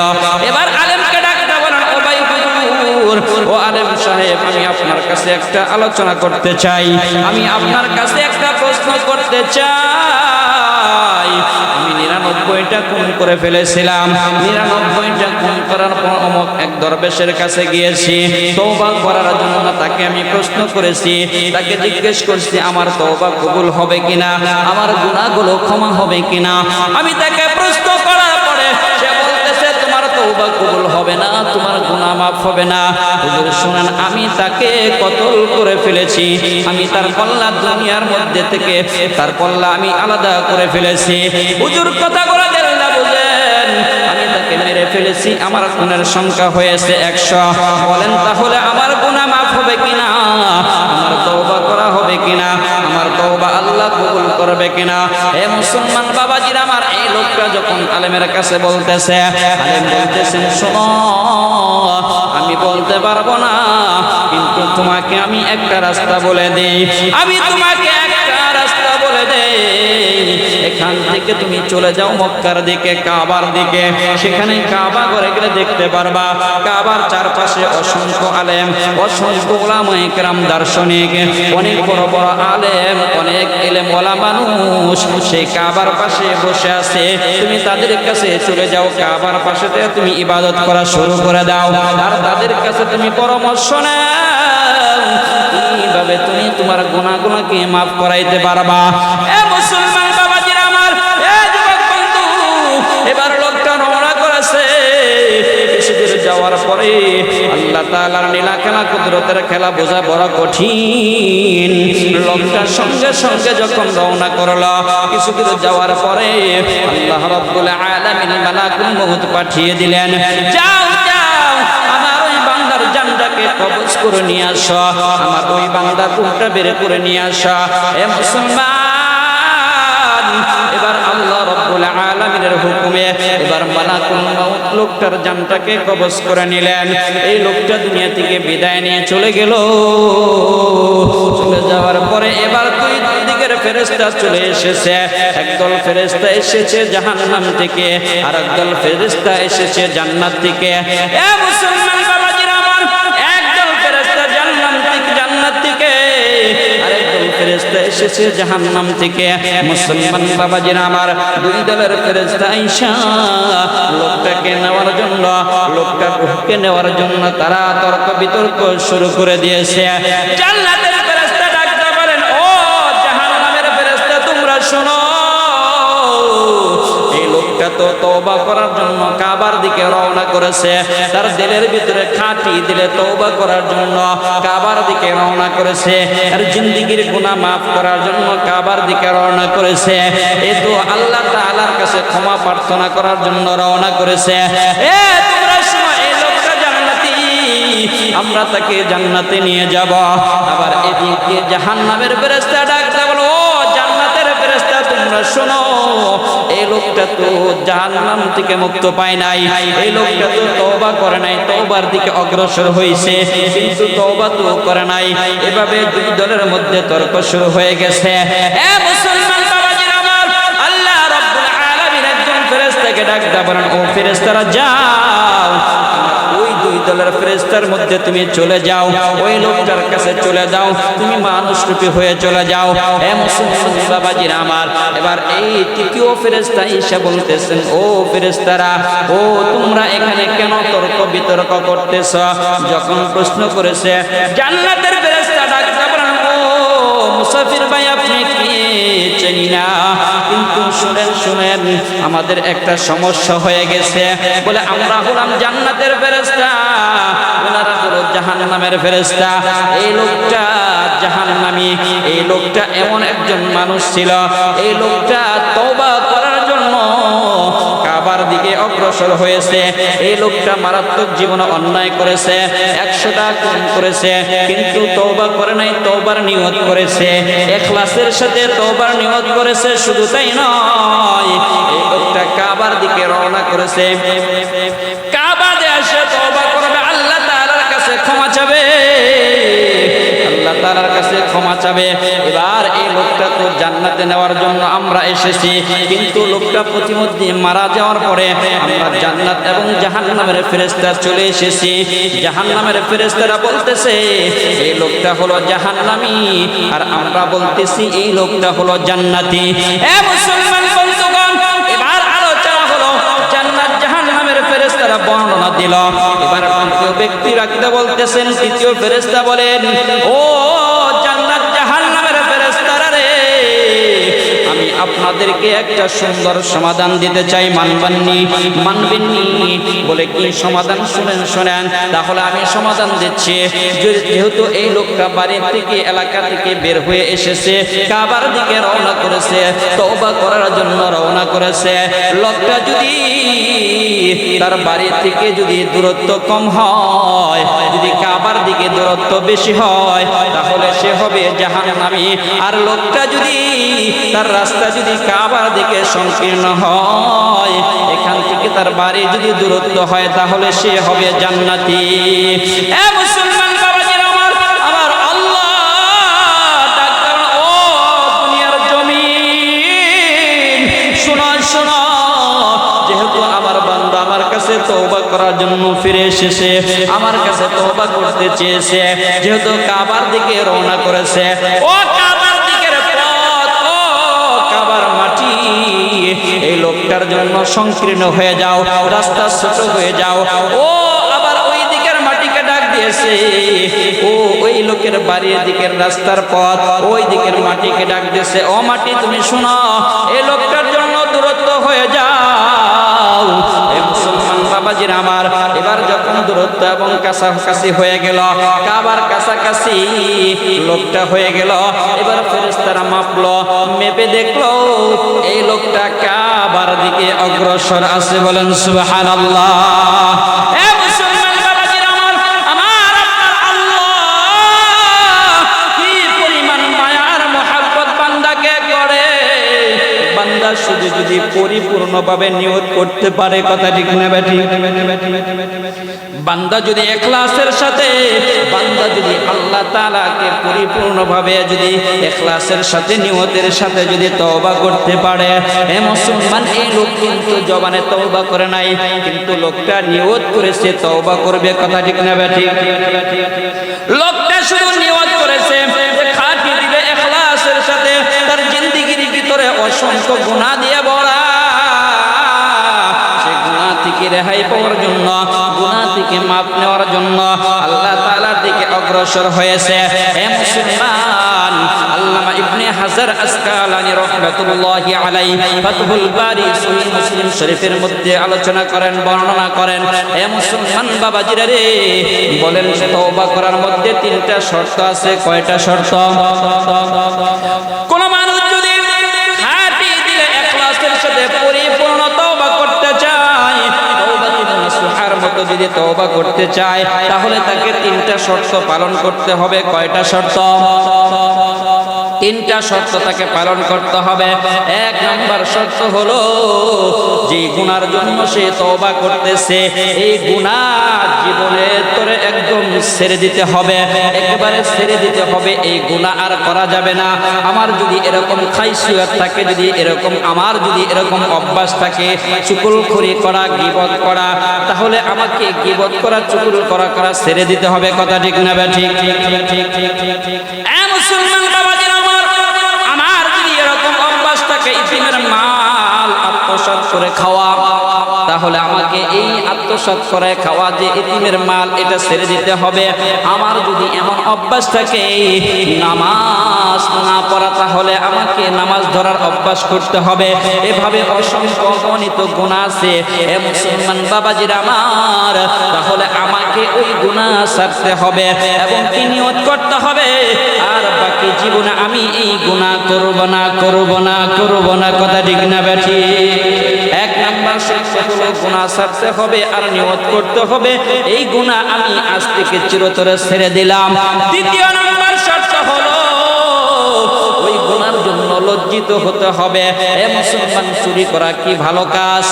এবার আলেমকে ডাকতে বলেন, ও ভাই হুজুর, ও আলেম সাহেব, আমি আপনার কাছে একটা আলোচনা করতে চাই, আমি আপনার কাছে একটা প্রশ্ন করতে চাই। আমি 99টা খুন করে ফেলেছিলাম, 99টা খুন করার পর অমুক এক দরবেশের কাছে গিয়েছি তওবা করার জন্য, তাকে আমি প্রশ্ন করেছি, তাকে জিজ্ঞেস করছি আমার তওবা কবুল হবে কিনা, আমার গুনাহগুলো ক্ষমা হবে কিনা। আমি তাকে প্রশ্ন করার পরে সে বলতেছে, তোমার তওবা কবুল হবে না, তোমার গুনাহ মাফ হবে না। হুজুর শুনেন, আমি তাকে কতল করে ফেলেছি, আমি তার কল্লা দুনিয়ার মধ্যে থেকে তার কল্লা আমি আলাদা করে ফেলেছি। হুজুর কথাগুলো দিলেন না, বুঝেন, আমি তাকে মেরে ফেলেছি, আমার খুনের সংখ্যা হয়েছে 100। বলেন তাহলে আমার গুনাহ মাফ হবে কিনা, আমার তওবা করা হবে কিনা, আমার তওবা আল্লাহ কবুল করবে কিনা? হে মুসলমান বাবাজিরা আমার, এই লোকটা যখন আলেমের কাছে বলতেছে, আলেম বলতেছেন, শোনো, আমি বলতে পারবো না, কিন্তু তোমাকে আমি একটা রাস্তা বলে দেই, আমি তোমাকে একটা রাস্তা বলে দেই। এখান থেকে তুমি চলে যাও মক্কার দিকে, কাবার দিকে। সেখানে কাবা ঘরে গেলে দেখতে পারবা কাবার চারপাশে অসংখ্য আলেম, অসংখ্য উলামায়ে কেরাম, দার্শনিক, অনেক বড় বড় আলেম, অনেক ইলমওয়ালা মানুষ সেই কাবার পাশে বসে আছে। তুমি তাদের কাছে চলে যাও, কাবার পাশে তুমি ইবাদত করা শুরু করে দাও, আর তাদের কাছে তুমি পরামর্শ নাও কিভাবে তুমি তোমার গুনাহগুলোকে মাফ করাইতে পারবা। এ মুসলমান বাবাজিরা আমার, এ যুবক বন্ধু, এবার লোকটা রওনা করেছে। কিছুদূর যাওয়ার পরে আল্লাহ তাআলার নীলা খেলা, কুদরতের খেলা বোঝা বড় কঠিন। লোকটা সঙ্গে সঙ্গে যখন রওনা করলো, কিছুদূর যাওয়ার পরে আল্লাহ রাব্বুল আলামিন মালাকুল মউত পাঠিয়ে দিলেন, যাও যাও আমার ওই বান্দার জানটাকে কবজ করে নিয়ে আসো, আমার ওই বান্দার রূহটা বের করে নিয়ে আসো। এ মুসলমান, এবার আল্লাহ রাব্বুল আলামিনের হুকুমে এবার মালাকুল মউত লোকটার জানটাকে কবজ করে নিলেন। এই লোকটা দুনিয়া থেকে বিদায় নিয়ে চলে গেল। চলে যাওয়ার পরে এবার দুই দিকের ফেরেশতা চলে এসেছে। একদল ফেরেশতা এসেছে জাহান্নাম থেকে, আর একদল ফেরেশতা এসেছে জান্নাত থেকে। এ মুসলমান বাবাজিরা আমার, একদল ফেরেশতা জান্নাত থেকে, আর একদল ফেরেশতা এসেছে জাহান্নাম থেকে। মুসলমান বাবাজিরা আমার, দুই দলের ফেরেশতা আইসা লোকটাকে নেওয়ার জন্য, লোকটার রূহকে নেওয়ার জন্য তারা তর্ক বিতর্ক শুরু করে দিয়েছে। জান্নাতের ফেরেশতা ডাকতে পারেন, ও জাহান্নামের ফেরেশতা তোমরা শোনো, এই লোকটা তো তওবা করার জন্য কাবার দিকে রওনা করেছে। তার দিলের ভিতরে খাঁটি দিলে তওবা করার জন্য কাবার দিকে রওনা করেছে, আর জিন্দেগীর গুনাহ মাফ করার জন্য কাবার দিকে রওনা করেছে। এ তো আল্লাহ তাআলার কাছে ক্ষমা প্রার্থনা করার জন্য রওনা করেছে। এ তোমরা শোনো, এই লোকটা জান্নাতি, আমরা তাকে জান্নাতে নিয়ে যাব। আবার এদিকে জাহান্নামের ফেরেশতা ডাকতে বলো, ও জান্নাতের ফেরেশতা তোমরা শোনো, এই লোকটা তো জাহান্নাম থেকে মুক্ত পায় নাই, এই লোকটা তো তওবা করে নাই, তওবার দিকে অগ্রসর হয়েছে, কিন্তু তওবা তো করে নাই। এভাবে দুই দলের মধ্যে তর্ক শুরু হয়ে গেছে। এ মুসলমান বাবাজিরা আমার, আল্লাহ রাব্বুল আলামিন একজন ফেরেশতাকে ডাকতে বলেন, ও ফেরেশতারা যাও, ওই দুই দলের ফেরেশতার মধ্যে তুমি চলে যাও, ওই লোকটার কাছে চলে যাও, তুমি মানুষরূপী হয়ে চলে যাও। এ মুসলমান বাবাজিরা আমার, এবার এই তৃতীয় ফেরেশতা এসে বলতেছেন, ও ফেরেশতারা, ও তোমরা এখানে কেন তর্ক বিতর্ক করতেছ? যখন প্রশ্ন করেছে, জান্নাতের ফেরেশতা ডাকতে বলেন, ও মুসাফির ভাই, আপনি কি চিনি না, কিন্তু শুনেন আমাদের একটা সমস্যা হয়ে গেছে। বলে, আমরা হলাম জান্নাতের ফেরেশতা, ওনারা হলো জাহান্নামের ফেরেশতা। এই লোকটা জাহান্নামী, এই লোকটা এমন একজন মানুষ ছিল, এই লোকটা তওবা করার জন্য কাবার দিকে অগ্রসর হয়েছে। এই লোকটা মারাত্মক জীবনে অন্যায় করেছে, 100টা খুন করেছে, কিন্তু তওবা করে নাই, তওবার নিয়ত করেছে, ইখলাসের সাথে তওবার নিয়ত করেছে। শুধু তাই নয়, এই লোকটা কাবার দিকে রওনা করেছে, কাবাতে এসে তওবা করবে, আল্লাহ তাআলার কাছে ক্ষমা চাবে, আল্লাহ তাআলার কাছে ক্ষমা চাবে। এবার এই লোকটা তো জান্নাতে নেওয়ার জন্য আমরা এসেছি, কিন্তু লোকটা প্রতিমধ্যে মারা যাওয়ার পরে আমরা জান্নাত এবং জাহান্নামের ফেরেশতা চলে এসেছি। জাহান্নামের ফেরেশতারা বলতেছে এই লোকটা হলো জাহান্নামী, আর আমরা বলতেছি এই লোকটা হলো জান্নাতি। এ মুসলমান বন্ধুগণ, এবার আলোচনা হলো জান্নাত জাহান্নামের ফেরেশতারা বর্ণনা দিল। এবার তৃতীয় ব্যক্তি রাখতে বলতেছেন, তৃতীয় ফেরেশতা বলেন, ও জান্নাত জাহান্নামের ফেরেশতারা রে, আমি আপনাদেরকে একটা সুন্দর সমাধান দিতে চাই, মানবেননি? বলে, কি সমাধান? শুনেন, তাহলে আমি সমাধান দিচ্ছি। যেহেতু এই লোকটা বাড়ি থেকে, এলাকা থেকে বের হয়ে এসেছে, কাবার দিকে রওনা করেছে, তওবা করার জন্য রওনা করেছে, লোকটা যদি তার বাড়ি থেকে যদি দূরত্ব কম হয়, যদি কাবার দিকে দূরত্ব বেশি হয়, তাহলে সে হবে জাহান্নামী। আর লোকটা যদি তার রাস্তা যদি কাবার দিকে সংকীর্ণ হয়, এখান থেকে তার বাড়ি যদি দূরত্ব হয়, তাহলে সে হবে জান্নাতি। এ মুসলমান বাবাজিরা আমার, আমার আল্লাহ ডাকতেন, ও দুনিয়ার জমিন, জন্য ফিরে এসেছে, আমার কাছে তওবা করতে চেয়েছে, যেহেতু কাবার দিকে রওনা করেছে। ও কাবার দিকের পথ, ও কাবার মাটি, এই লোকটার জন্য সংকীর্ণ হয়ে যাও, রাস্তা ছোট হয়ে যাও। ও আবার ওই দিকের মাটিকে ডাক দিয়েছে, ও ওই লোকের বাড়ির দিকের রাস্তার পথ, ওই দিকের মাটিকে ডাক দিয়েছে, ও মাটি তুমি শোনো, এই লোকটার জন্য দূরত্ব হয়ে যাও। এই মুসলমান বাবাজির আমার, এবার যখন দূরত্ব এবং কাছাকাছি হয়ে গেল, কাবার কাছাকাছি লোকটা হয়ে গেল, এবার ফেরেশতারা মাপলো, মেপে দেখলো এই লোকটা কাবার দিকে অগ্রসর আছে। বলেন সুবহানাল্লাহ। এ মুসলমান বাবাজির আমার, আমার আপনার আল্লাহ কি পরিমাণ মায়ার মহব্বত বান্দাকে করে। বান্দা শুধু যদি পরিপূর্ণভাবে নিয়ত করতে পারে, কথা ঠিক না বেঠিক? বান্দা যদি ইখলাসের সাথে, বান্দা যদি আল্লাহ তাআলাকে পরিপূর্ণভাবে যদি ইখলাসের সাথে নিয়তের সাথে যদি তওবা করতে পারে, হে মুসলমান, এই লোক কিন্তু জবানে তওবা করে নাই, কিন্তু লোকটা নিয়ত করেছে তওবা করবে, কথা ঠিক না বেঠিক? লোকটা শুধু নিয়ত করেছে যে খাঁটি দিলে ইখলাসের সাথে, তার জিন্দেগির ভিতরে অসংখ্য গুনাহ দিয়ে ভরা, সে গুনাহ থেকে রেহাই পাওয়ার জন্য, গুনাহ থেকে মাপ নেওয়ার জন্য আল্লাহ তাআলার দিকে অগ্রসর হয়েছে। হে মুসলমান, আল্লামা ইবনে হাজার আসকালানী রাহমাতুল্লাহি আলাইহি ফাতহুল বারি সহিহ মুসলিম শরীফের মধ্যে আলোচনা করেন, বর্ণনা করেন। হে মুসলমান বাবাজিরা রে, বলেন তওবা করার মধ্যে তিনটা শর্ত আছে। কয়টা শর্ত? কোন মানুষ যদি খাঁটি দিলে ইখলাসের সাথে পরিপূর্ণ তওবা করতে চায়, তওবাতুন নাসুহার মতো যদি তওবা করতে চায়, তাহলে তাকে তিনটা শর্ত পালন করতে হবে। কয়টা শর্ত? তিনটা শর্ত তাকে পালন করতে হবে। এক নম্বর শর্ত হলো, যে গুনার জন্য সে তওবা করতেছে, এই গুনাহ জীবনের তোরে একদম ছেড়ে দিতে হবে, একেবারে ছেড়ে দিতে হবে, এই গুনাহ আর করা যাবে না। আমার যদি এরকম খাইসিয়ত থাকে, যদি এরকম আমার যদি এরকম অভ্যাস থাকে চুগলখড়ি করা, গীবত করা, তাহলে আমাকে গীবত করা, চুগল করা ছেড়ে দিতে হবে, কথা ঠিক না বেঠিক? মুসলমান বাবাজিরা আমার, আমার যদি এরকম অভ্যাস থাকে ইতিমের মাল আত্মসাৎ করে খাওয়া, তাহলে আমাকে এই আত্মসাৎ করে খাওয়া, যে ইতিমের মাল, এটা ছেড়ে দিতে হবে। আমার যদি এমন অভ্যাস থাকে নামাজ না পড়া, তাহলে আমাকে নামাজ ধরার অভ্যাস করতে হবে। এভাবে অসংখ্য অগণিত গুনাহ আছে। হে মুসলমান বাবাজিরা আমার, তাহলে আমাকে ওই গুনাহ ছাড়তে হবে এবং কি নিয়ত করতে হবে, আর বাকি জীবনে আমি এই গুনাহ করব না, করব না, করব না, কথা ঠিক না বেঠিক? এক নাম্বার শর্ত হলো গুনাহ ছাড়তে হবে আর নিয়ত করতে হবে, এই গুনাহ আমি আজ থেকে চিরতরে ছেড়ে দিলাম। দ্বিতীয় নাম্বার শর্ত হলো, ওই গুনার জন্য লজ্জিত হতে হবে। এ মুসলমান, চুরি করা কি ভালো কাজ?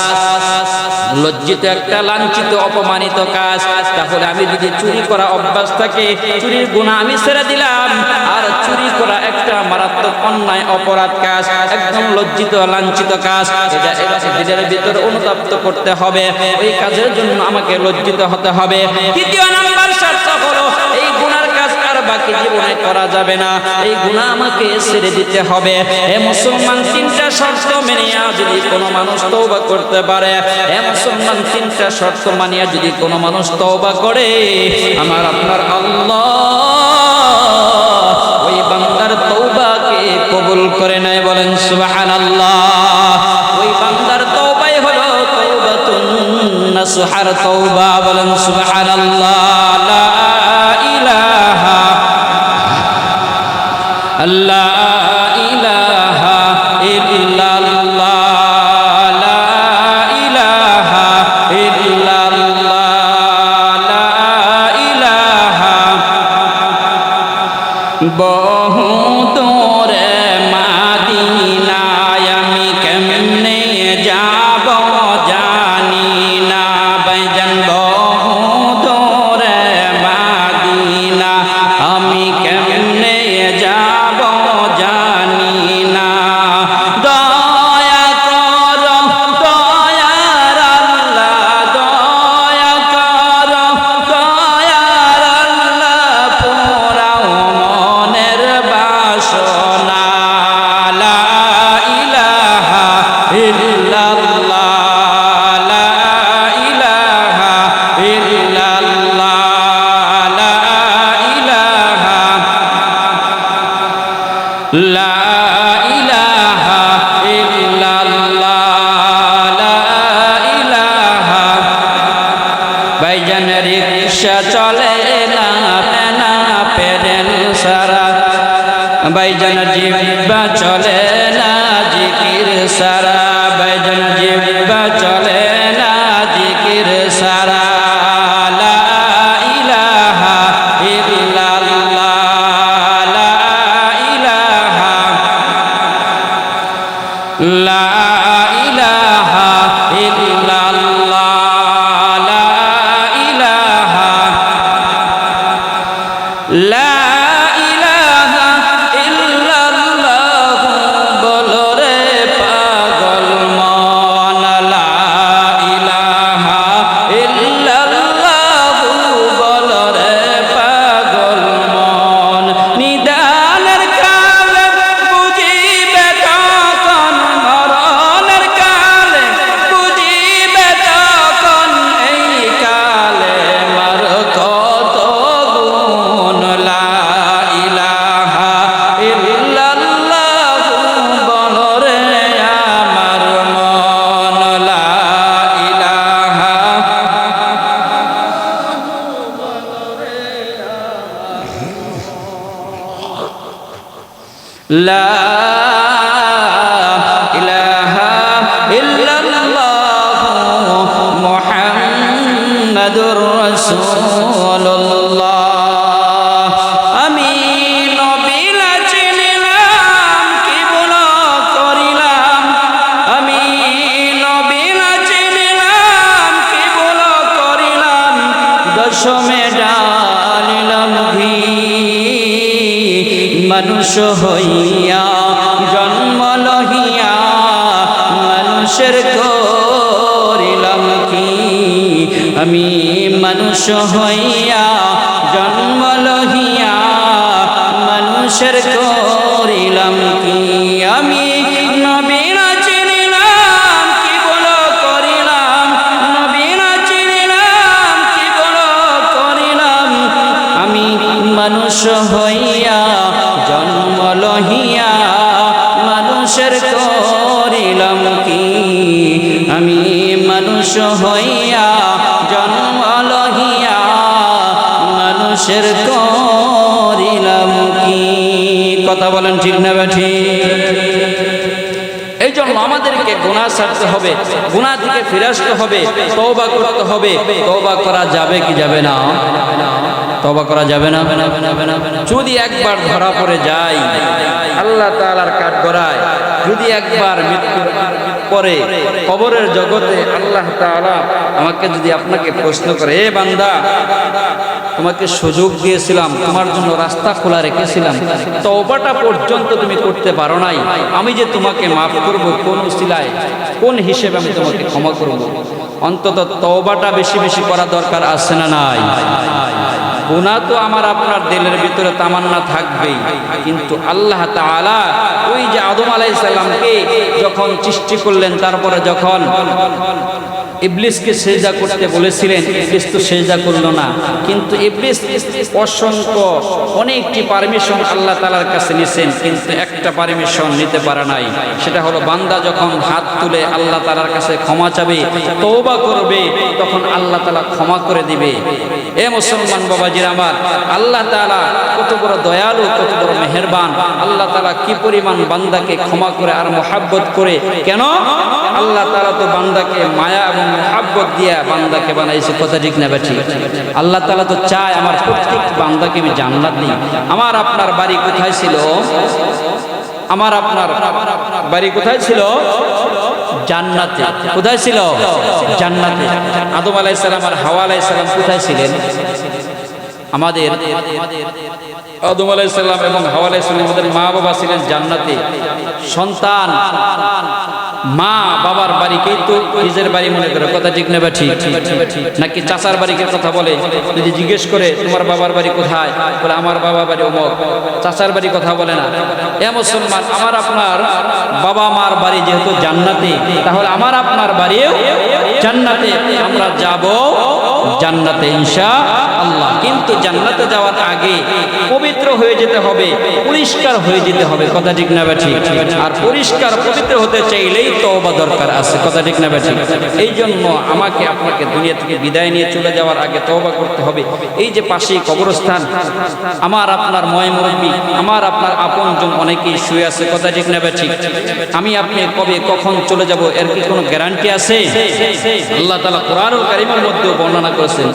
লজ্জিত একটা, লাঞ্ছিত, অপমানিত কাজ। তাহলে আমি যদি চুরি করা অভ্যাস থাকে, চুরির গুনাহ আমি ছেড়ে দিলাম, আর চুরি করা একটা মারাত্মক অন্যায় অপরাধ কাজ, একদম লজ্জিত লাঞ্ছিত কাজ, এটা নিজের ভিতরে অনুতপ্ত করতে হবে, ওই কাজের জন্য আমাকে লজ্জিত হতে হবে। তৃতীয় নাম্বার শর্ত হলো, এই গুনার কাজ আর বাকি জীবনে করা যাবে না, এই গুনাহ আমাকে ছেড়ে দিতে হবে। হে মুসলমান, তিনটা শর্ত মেনিয়া যদি কোনো মানুষ তওবা করতে পারে, হে মুসলমান, তিনটা শর্ত মানিয়া যদি কোনো মানুষ তওবা করে, আমার আপনার আল্লাহ ওই বান্দার তওবাকে কবুল করে নেয়। বলেন সুবহানাল্লাহ। ওই বান্দার তওবাই হলো তওবাতুন নাসুহার তওবা। বলেন সুবহানাল্লাহ। লা ইলাহা লা ইলাহা ইল্লাল্লাহ, লা ইলাহা ইল্লাল্লাহ, লা ইলাহা। বহু দূরে মাদিনায় আমি কেমনে যাব জানি না, ভাইজান বহু দূরে মাদিনা আমি কেমনে যাব জানি লা ইলাহা ইল্লাল্লাহ লা ইলাহা। ভাইজান রিকশা চলে না না পেডেল সারা, ভাইজান জিহ্বা চলে না জিকির সারা, ভাইজান জিহ্বা চলে না জিকির সারা। লা ইলাহা ইল্লাল্লাহ লা ইলাহা, লা ইলাহা ইল্লাল্লাহ লা ইলাহা, লা ইলাহা ইল্লাল্লাহ বলো রে পাগল মন, লা ইলাহা ইল্লাল্লাহ বলো রে পাগল মন। নিদানের কালে বুঝিবে তখন, মরণের কালে বুঝিবে তখন, এই কালে মার কত গুণ। লা ইলাহা ইল্লাল্লাহ বলো রে আমার মন, লা ইলাহা। লা ইলাহা ইল্লাল্লাহ মুহাম্মাদুর রাসূলুল্লাহ। আমি নবিলা চিনিলাম কি ভুল করিলাম, আমি নবিলা চিনিলাম কি ভুল করিলাম, দশমে ডালিলাম ঘি। মানুষ হইয়া জন্ম লহিয়া মানুষের করিলাম কি, আমি মানুষ হইয়া জন্ম লহিয়া মানুষের করিলাম কি। আমি নবীনা চিনিলাম কি ভুল করিলাম, নবীনা চিনিলাম কি ভুল করিলাম, আমি মানুষ হইয়া জন্ম লহিয়া মানুষের করিলাম কি, আমি মানুষ হইয়া জন্ম লহিয়া মানুষের করিলাম কি। কথা বলেন ঠিক না ঠিক? এই জন্য আমাদেরকে গুনাহ ছাড়তে হবে, গুনাহ থেকে ফিরে আসতে হবে, তওবা করতে হবে। তওবা করা যাবে কি যাবে না? তওবা করা যাবে না? যদি একবার ধরা পড়ে যায় আল্লাহ তাআলার কাঠগড়ায়, যদি একবার মৃত্যুর পরে কবরের জগতে আল্লাহ তাআলা আমাকে যদি আপনাকে প্রশ্ন করে, এ বান্দা তোমাকে সুযোগ দিয়েছিলাম, তোমার জন্য রাস্তা খোলা রেখেছিলাম, তওবাটা পর্যন্ত তুমি করতে পারো নাই, আমি যে তোমাকে মাফ করব কোন উসিলায়, কোন হিসেবে আমি তোমাকে ক্ষমা করব? অন্তত তওবাটা বেশি বেশি করা দরকার আছে না নাই? গুনাহ তো আমার আপনার দিলের ভিতরে তামান্না থাকবেই, কিন্তু আল্লাহ তাআলা ওই যে আদম আলাইহিস সালামকে যখন সৃষ্টি করলেন, তারপরে যখন ইবলিসকে সেজদা করতে বলেছিলেন, ইবলিস তো সেজদা করলো না, কিন্তু ইবলিস অসংখ্য অনেকটি পারমিশন আল্লাহ তাআলার কাছে নিয়েছেন, কিন্তু একটা পারমিশন নিতে পারে নাই। সেটা হলো বান্দা যখন হাত তুলে আল্লাহ তাআলার কাছে ক্ষমা চাবে, তওবা করবে, তখন আল্লাহ তাআলা ক্ষমা করে দিবে। এ মুসলমান বাবাজির আমার, আল্লাহ তাআলা কত বড় দয়ালু, কত বড় মেহেরবান। আল্লাহ তাআলা কি পরিমাণ বান্দাকে ক্ষমা করে আর মহব্বত করে। কেন? আল্লাহ তাআলা তো বান্দাকে মায়া এবং মহব্বত দিয়া বান্দাকে বানাইছে। কথা ঠিক না বেঠিক? আল্লাহ তাআলা তো চায় আমার প্রত্যেক বান্দাকে আমি জান্নাত দিই। আমার আপনার বাড়ি কোথায় ছিল? আমার আপনার বাড়ি কোথায় ছিল? জান্নাতে। কোথায় ছিল? জান্নাতে। আদম আলাইহিস সালাম আর হাওয়া আলাইহিস সালাম কোথায় ছিলেন? আমাদের আদম আলাইহিস সালাম এবং হাওয়া আলাইহিস সালাম আমাদের মা বাবা ছিলেন জান্নাতে। সন্তান মা বাবার বাড়িকেই তো নিজের বাড়ি মনে করে। কথা ঠিক না ঠিক? নাকি চাচার বাড়িকে কথা বলে? যদি জিজ্ঞেস করে তোমার বাবার বাড়ি কোথায়, বলে আমার বাবার বাড়ি অমুক, চাচার বাড়ি কথা বলে না। এ মুসলমান, আমার আপনার বাবা মার বাড়ি যেহেতু জান্নাতে, তাহলে আমার আপনার বাড়িও জান্নাতে। আমরা যাব জান্নাতে ইনশাআল্লাহ। কিন্তু জান্নাতে যাওয়ার আগে পবিত্র হয়ে যেতে হবে, পরিষ্কার হয়ে যেতে হবে, কথা ঠিক না ঠিক? আর পরিষ্কার পবিত্র হতে চাইলেই তওবা দরকার আছে, কথা ঠিক না ঠিক? এই জন্য আমাকে আপনাকে দুনিয়া থেকে বিদায় নিয়ে চলে যাওয়ার আগে তওবা করতে হবে। এই যে পাশেই কবরস্থান, আমার আপনার মুরব্বি, আমার আপনার আপনজন অনেকেই শুয়ে আছে, কথা ঠিক না ঠিক? আমি আপনি কবে কখন চলে যাব এর কি কোনো গ্যারান্টি আছে? আল্লাহ তাআলা কোরআনুল কারীমের মধ্যে বর্ণনা করেছেন,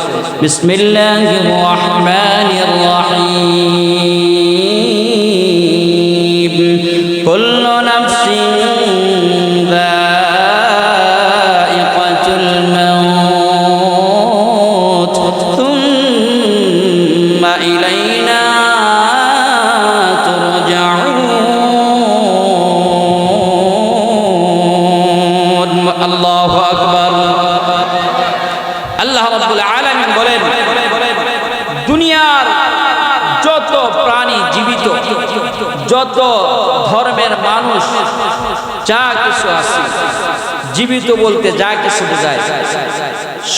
বিসমিল্লাহির রাহমানির রাহিম, কুল্লু নাফসিন যায়িকাতুল মাউত সুম্মা ইলাইনা তুরজাউন। আল্লাহু আকবার। আল্লাহ রাব্বুল আলামিন বলেন, দুনিয়ার যত প্রাণী জীবিত, যত ধর্মের মানুষ, যা কিছু আছে, জীবিত বলতে যা কিছু বোঝায়,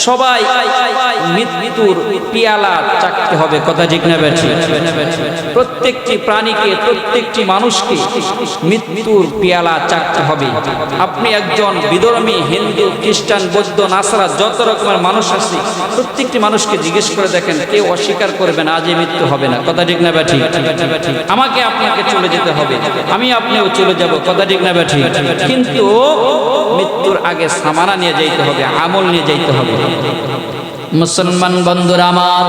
সবাই মৃত্যুর পিয়ালা চাকতে হবে, কথা ঠিক না বেঠি? প্রত্যেকটি প্রাণীকে, প্রত্যেকটি মানুষকে মৃত্যুর পিয়ালা চাকতে হবে। আপনি একজন বিধর্মী হিন্দু, খ্রিস্টান, বৌদ্ধ, নাসারা, যত রকমের মানুষ আছে, প্রত্যেকটি মানুষকে জিজ্ঞেস করে দেখেন, কেউ অস্বীকার করবে না আজ মৃত্যু হবে না, কথা ঠিক না বেঠি? আমাকে আপনাকে চলে যেতে হবে, আমি আপনিও চলে যাব, কথা ঠিক না বেঠি? কিন্তু মৃত্যুর আগে সামানা নিয়ে যাইতে হবে, আমল নিয়ে যাইতে হবে। মুসলমান বন্ধুরা আমার,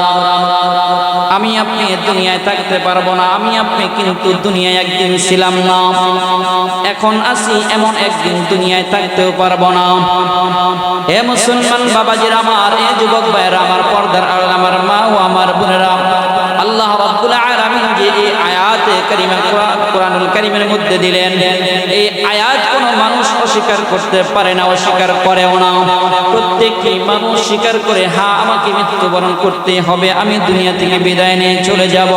আমি আপনি দুনিয়ায় থাকতে পারবো না, আমি আপনি কিন্তু দুনিয়ায় একদিন ছিলাম না, এখন আছি, এমন একদিন দুনিয়ায় থাকতেও পারবো না। এ মুসলমান বাবাজিরা আমার, এ যুবক ভাইয়েরা আমার, পর্দার আড়ালে আমার মা ও আমার বোনেরা, আল্লাহ রাব্বুল আলামিন যে এই আয়াতে কারিমা কোরআনুল কারীমের মধ্যে দিলেন, এই আয়াত কোনো মানুষ অস্বীকার করতে পারে না, অস্বীকার করেও না। প্রত্যেকটি মানুষ স্বীকার করে, হ্যাঁ আমাকে মৃত্যুবরণ করতে হবে, আমি দুনিয়া থেকে বিদায় নিয়ে চলে যাব।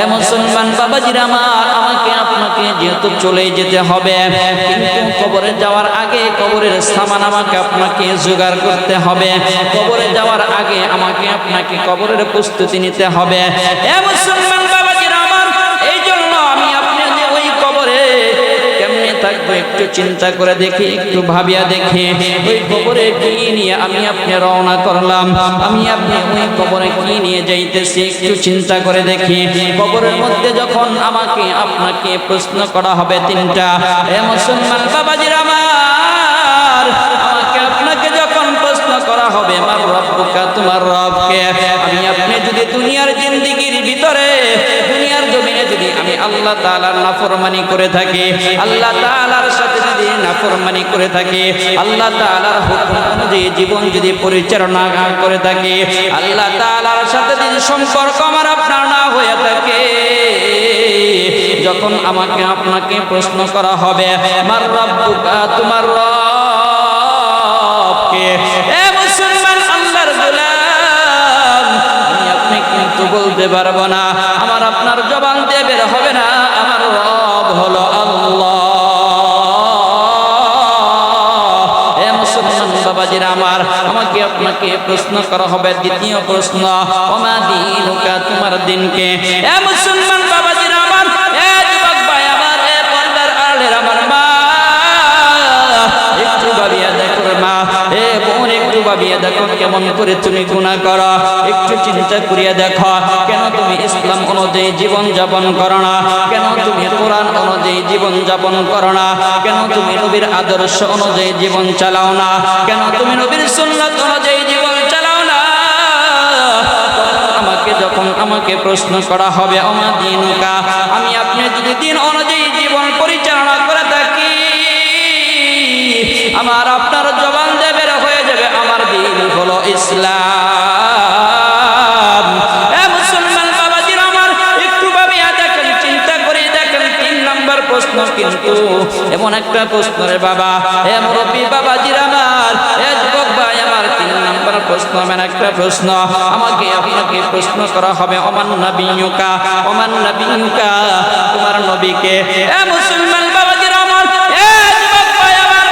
এ মুসলমান বাবাজিরা আমার, আমাকে আপনাকে যেহেতু চলে যেতে হবে, কিন্তু কবরে যাওয়ার আগে কবরের সামান আমাকে আপনাকে জোগাড় করতে হবে। কবরে যাওয়ার আগে আমাকে আপনাকে কবরের প্রস্তুতি নিতে হবে। এ মুসলমান বাবাজিরা আমার, এই জন্য আমি আপনি যে ওই কবরে কেমনে থাকবো একটু চিন্তা করে দেখি, একটু ভাবিয়া দেখি, ওই কবরে কি নিয়ে আমি আপনি রওনা করলাম, আমি আপনি ওই কবরে কি নিয়ে যাইতেছি একটু চিন্তা করে দেখি। কবরের মধ্যে যখন আমাকে আপনাকে প্রশ্ন করা হবে তিনটা, এ মুসলমান বাবাজিরা আমার, আমাকে আপনাকে যখন প্রশ্ন করা হবে, মার রব্বুকা, তোমার রবকে, আমি আপনি যদি দুনিয়ার জিন্দেগির ভিতরে, দুনিয়ার জমিনে যদি আমি আল্লাহ তাআলার নাফরমানি করে থাকি, আল্লাহ তাআলার সাথে যদি নাফরমানি করে থাকি, আল্লাহ তাআলার হুকুম অনুযায়ী জীবন যদি পরিচালনা করে থাকি, আল্লাহ তাআলার সাথে যদি সম্পর্ক আমার আপনার না হয়ে থাকে, যখন আমাকে আপনাকে প্রশ্ন করা হবে, মার রব্বুকা, তোমার রবকে, এ মুসলমান আল্লাহর গোলাম, আমি আপনি কিন্তু বলতে পারবো না, আমার আপনার জবান দিয়ে বের হবে না, আমার রব হলো আল্লাহ। এ মুসলমান বাবাজিরা আমার, আমাকে আপনাকে প্রশ্ন করা হবে দ্বিতীয় প্রশ্ন, ওমা দীনুকা, তোমার দিনকে। এ মুসলমান বাবাজিরা আমার, এ যুবক ভাই আমার, এ পর্দার আড়ালের আমার মা, একটু ভাবিয়া দেখো মা, এ বোন একটু ভাবিয়া দেখো, কেমন করে তুমি গুনাহ করো, একটু চিন্তা করিয়া দেখো, কেন তুমি ইসলাম অনুযায়ী জীবন যাপন করো না, কেন তুমি কোরআন অনুযায়ী জীবন যাপন করো না, কেন তুমি নবীর আদর্শ অনুযায়ী জীবন চালাও না, কেন তুমি নবীর সুন্নাত অনুযায়ী জীবন চালাও না। যখন আমাকে প্রশ্ন করা হবে, ওমা দীনুকা, আমি আপনি যদি দিন অনুযায়ী জীবন পরিচালনা করে থাকি, আমার আপনার জবান দিয়ে বের হয়ে যাবে, আমার দিন হলো ইসলাম। এ মুসলমান বাবাজিরা আমার, একটু ভাবিয়া দেখেন, চিন্তা করে দেখেন, 3 নম্বর প্রশ্ন কিন্তু এমন একটা প্রশ্ন রে বাবা, এ মুরব্বী বাবাজিরা আমার, এ যুবক ভাই আমার, 3 নম্বর প্রশ্ন এমন একটা প্রশ্ন, আমাকে আপনাকে প্রশ্ন করা হবে, ওমান নবিয়ুকা, ওমান নবিয়ুকা, তোমার নবীকে। এ মুসলমান বাবাজিরা আমার, এ যুবক ভাই আমার,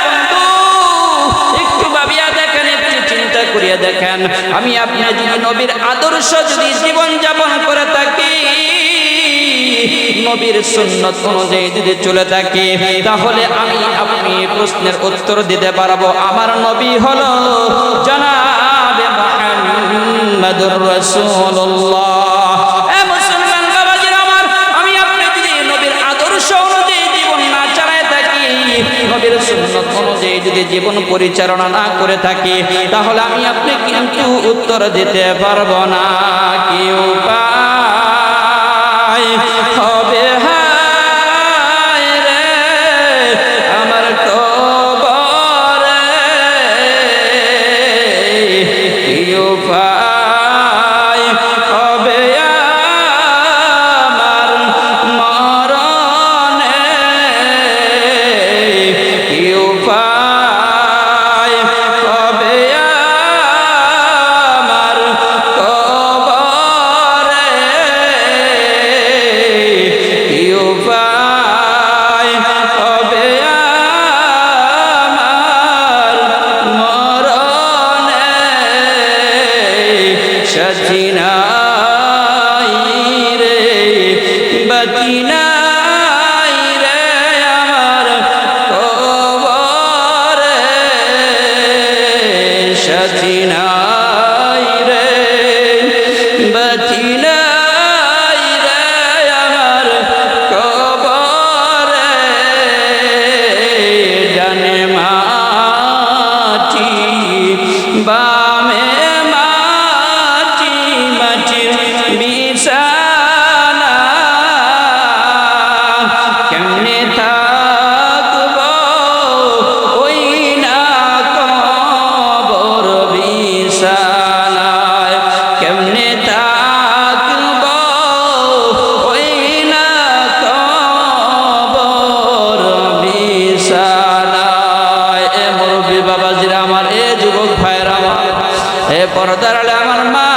বন্ধু একটু ভাবিয়া দেখেন, একটু চিন্তা করিয়া দেখেন, দেখেন, আমি আপনি যদি নবীর আদর্শ যদি জীবন যাপন করে থাকি, নবীর সুন্নাত অনুযায়ী যদি চলে থাকি, তাহলে আমি আপনি প্রশ্নের উত্তর দিতে পারবো আমার নবী হলো জনাবে মুহাম্মদুর রাসূলুল্লাহ। এ মুসলমান বাবাজিরা আমার, আমি আপনি যদি নবীর আদর্শ অনুযায়ী জীবন না চালায় থাকি, নবীর সুন্নাত অনুযায়ী যদি জীবন পরিচালনা না করে থাকি, তাহলে আমি আপনি কিন্তু উত্তর দিতে পারবো না। কি উপায় হবে হায় রে আমার কবরে, কি উপায় হবে আমার মরণে, কি উপায় হবে আমার কবরে, কি উপায় হবে আমার মরণে, সাথী নাই রে বাতি নাই রে আমার কবরে, সাথী নাই রে বাতি নাই রে আমার কবরে, ডানে মাটি বামে মাটি, মাটির বিছানা, কেমনে থাকবো ওই না কবর বিছানায়, কেমনে থাকবো ওই না কবর বিছানায়। এ মুরব্বী বাবাজিরা আমার, এ যুবক ভাইরা আমার, এ পর্দার আলে আমার মা,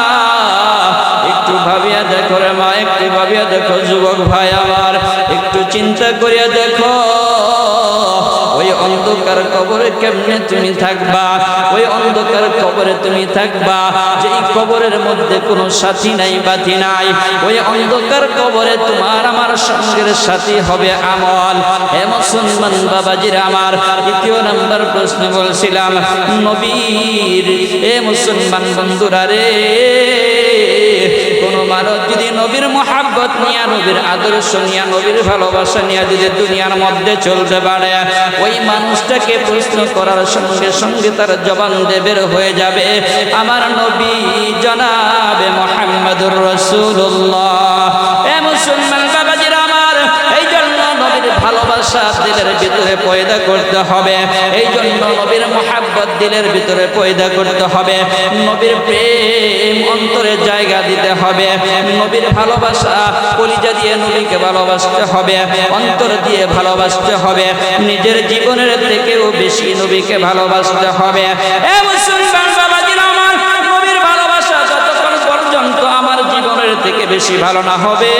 একটু ভাবিয়া দেখো রে মা, একটু ভাবিয়া দেখো যুবক ভাই আমার, একটু চিন্তা করিয়া দেখো ওই অন্ধকার কবরে কেমনে তুমি থাকবা, ওই অন্ধকার কবরে তুমি থাকবা যেই কবরের মধ্যে কোনো সাথী নাই বাতি নাই, ওই অন্ধকার কবরে তোমার আমার সঙ্গের সাথী হবে আমল। হে মুসলমান বাবাজিরা আমার, দ্বিতীয় নাম্বার প্রশ্ন বলছিলাম নবীর, এ মুসলমান বন্ধুরা রে, কোন মানুষ যদি নবীর মুহাব্বত নিয়ে, নবীর আদর্শ নিয়ে, নবীর ভালোবাসা নিয়ে যদি দুনিয়ার মধ্যে চলতে পারে, ওই মানুষটাকে প্রশ্ন করার সঙ্গে সঙ্গে তার জবান দিয়ে বের হয়ে যাবে আমার নবী জনাবে মুহাম্মদুর রাসূলুল্লাহ। এ মুসলমান বাবাজিরা আমার, এই জন্য নবীর ভালোবাসা দিলের ভিতরে পয়দা করতে হবে, এই জন্য নবীর মুহাব্বত দিলের ভিতরে পয়দা করতে হবে, নবীর প্রেম অন্তরে জায়গা দিতে হবে, নবীর ভালোবাসা কলিজা দিয়ে নবীকে ভালোবাসতে হবে, অন্তর দিয়ে ভালোবাসতে হবে, নিজের জীবনের থেকেও বেশি নবীকে ভালোবাসতে হবে। এ মুসলমান বাবাজিরা আমার, নবীর ভালোবাসা যতক্ষণ পর্যন্ত আমার জীবনের থেকে বেশি ভালো না হবে,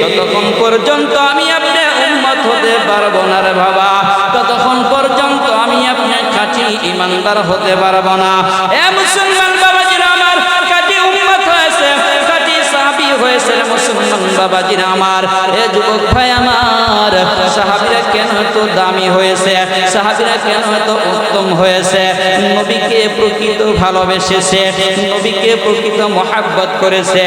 ততক্ষণ পর্যন্ত আমি আপনি উম্মত হতে পারবো না রে বাবা, ততক্ষণ পর্যন্ত আমি আপনি খাঁটি ইমানদার হতে পারবো না। এ মুসলমান বাবাজিরা আমার, খাঁটি উম্মত হয়েছে, খাঁটি সাহাবী হয়েছে মুসলমান বাবাজিরা আমার, এ যুবক ভাই আমার, সাহাবীরা কেন এত দামি হয়েছে, সাহাবীরা কেন এত উত্তম হয়েছে, নবীকে প্রকৃত ভালোবেসেছে, নবীকে প্রকৃত মুহাব্বত করেছে।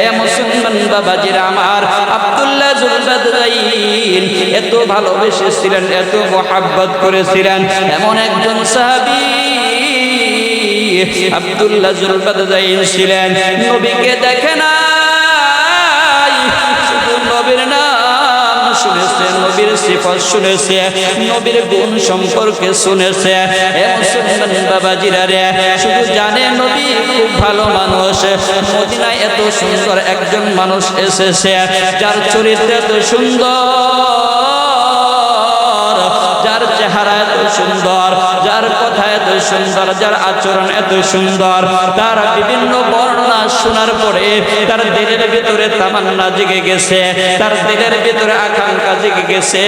এ মুসলমান বাবাজিরা আমার, আব্দুল্লাহ জুলবাদরাইন এত ভালোবেসেছিলেন, এত মুহাব্বত করেছিলেন, এমন একজন সাহাবী আব্দুল্লাহ জুলবাদরাইন ছিলেন, নবীকে দেখে নাই, শুধু নবীর নাম শুনেছে, নবীর সিফাত শুনেছে, নবীর গুণ সম্পর্কে শুনেছে। এ মুসলমান বাবাজিরা রে, শুধু জানে নবী খুব ভালো মানুষ, মদিনায় এত সুন্দর একজন মানুষ এসেছে যার চরিত্র এত সুন্দর, যার চেহারা এত সুন্দর, যার কথা এত সুন্দর, যার আচরণ এত সুন্দর, তার বিভিন্ন বর্ণনা শোনার পরে তার দিলের ভিতরে তামান্না জেগে গেছে, তার দিলের ভিতরে আকাঙ্ক্ষা জেগে গেছে,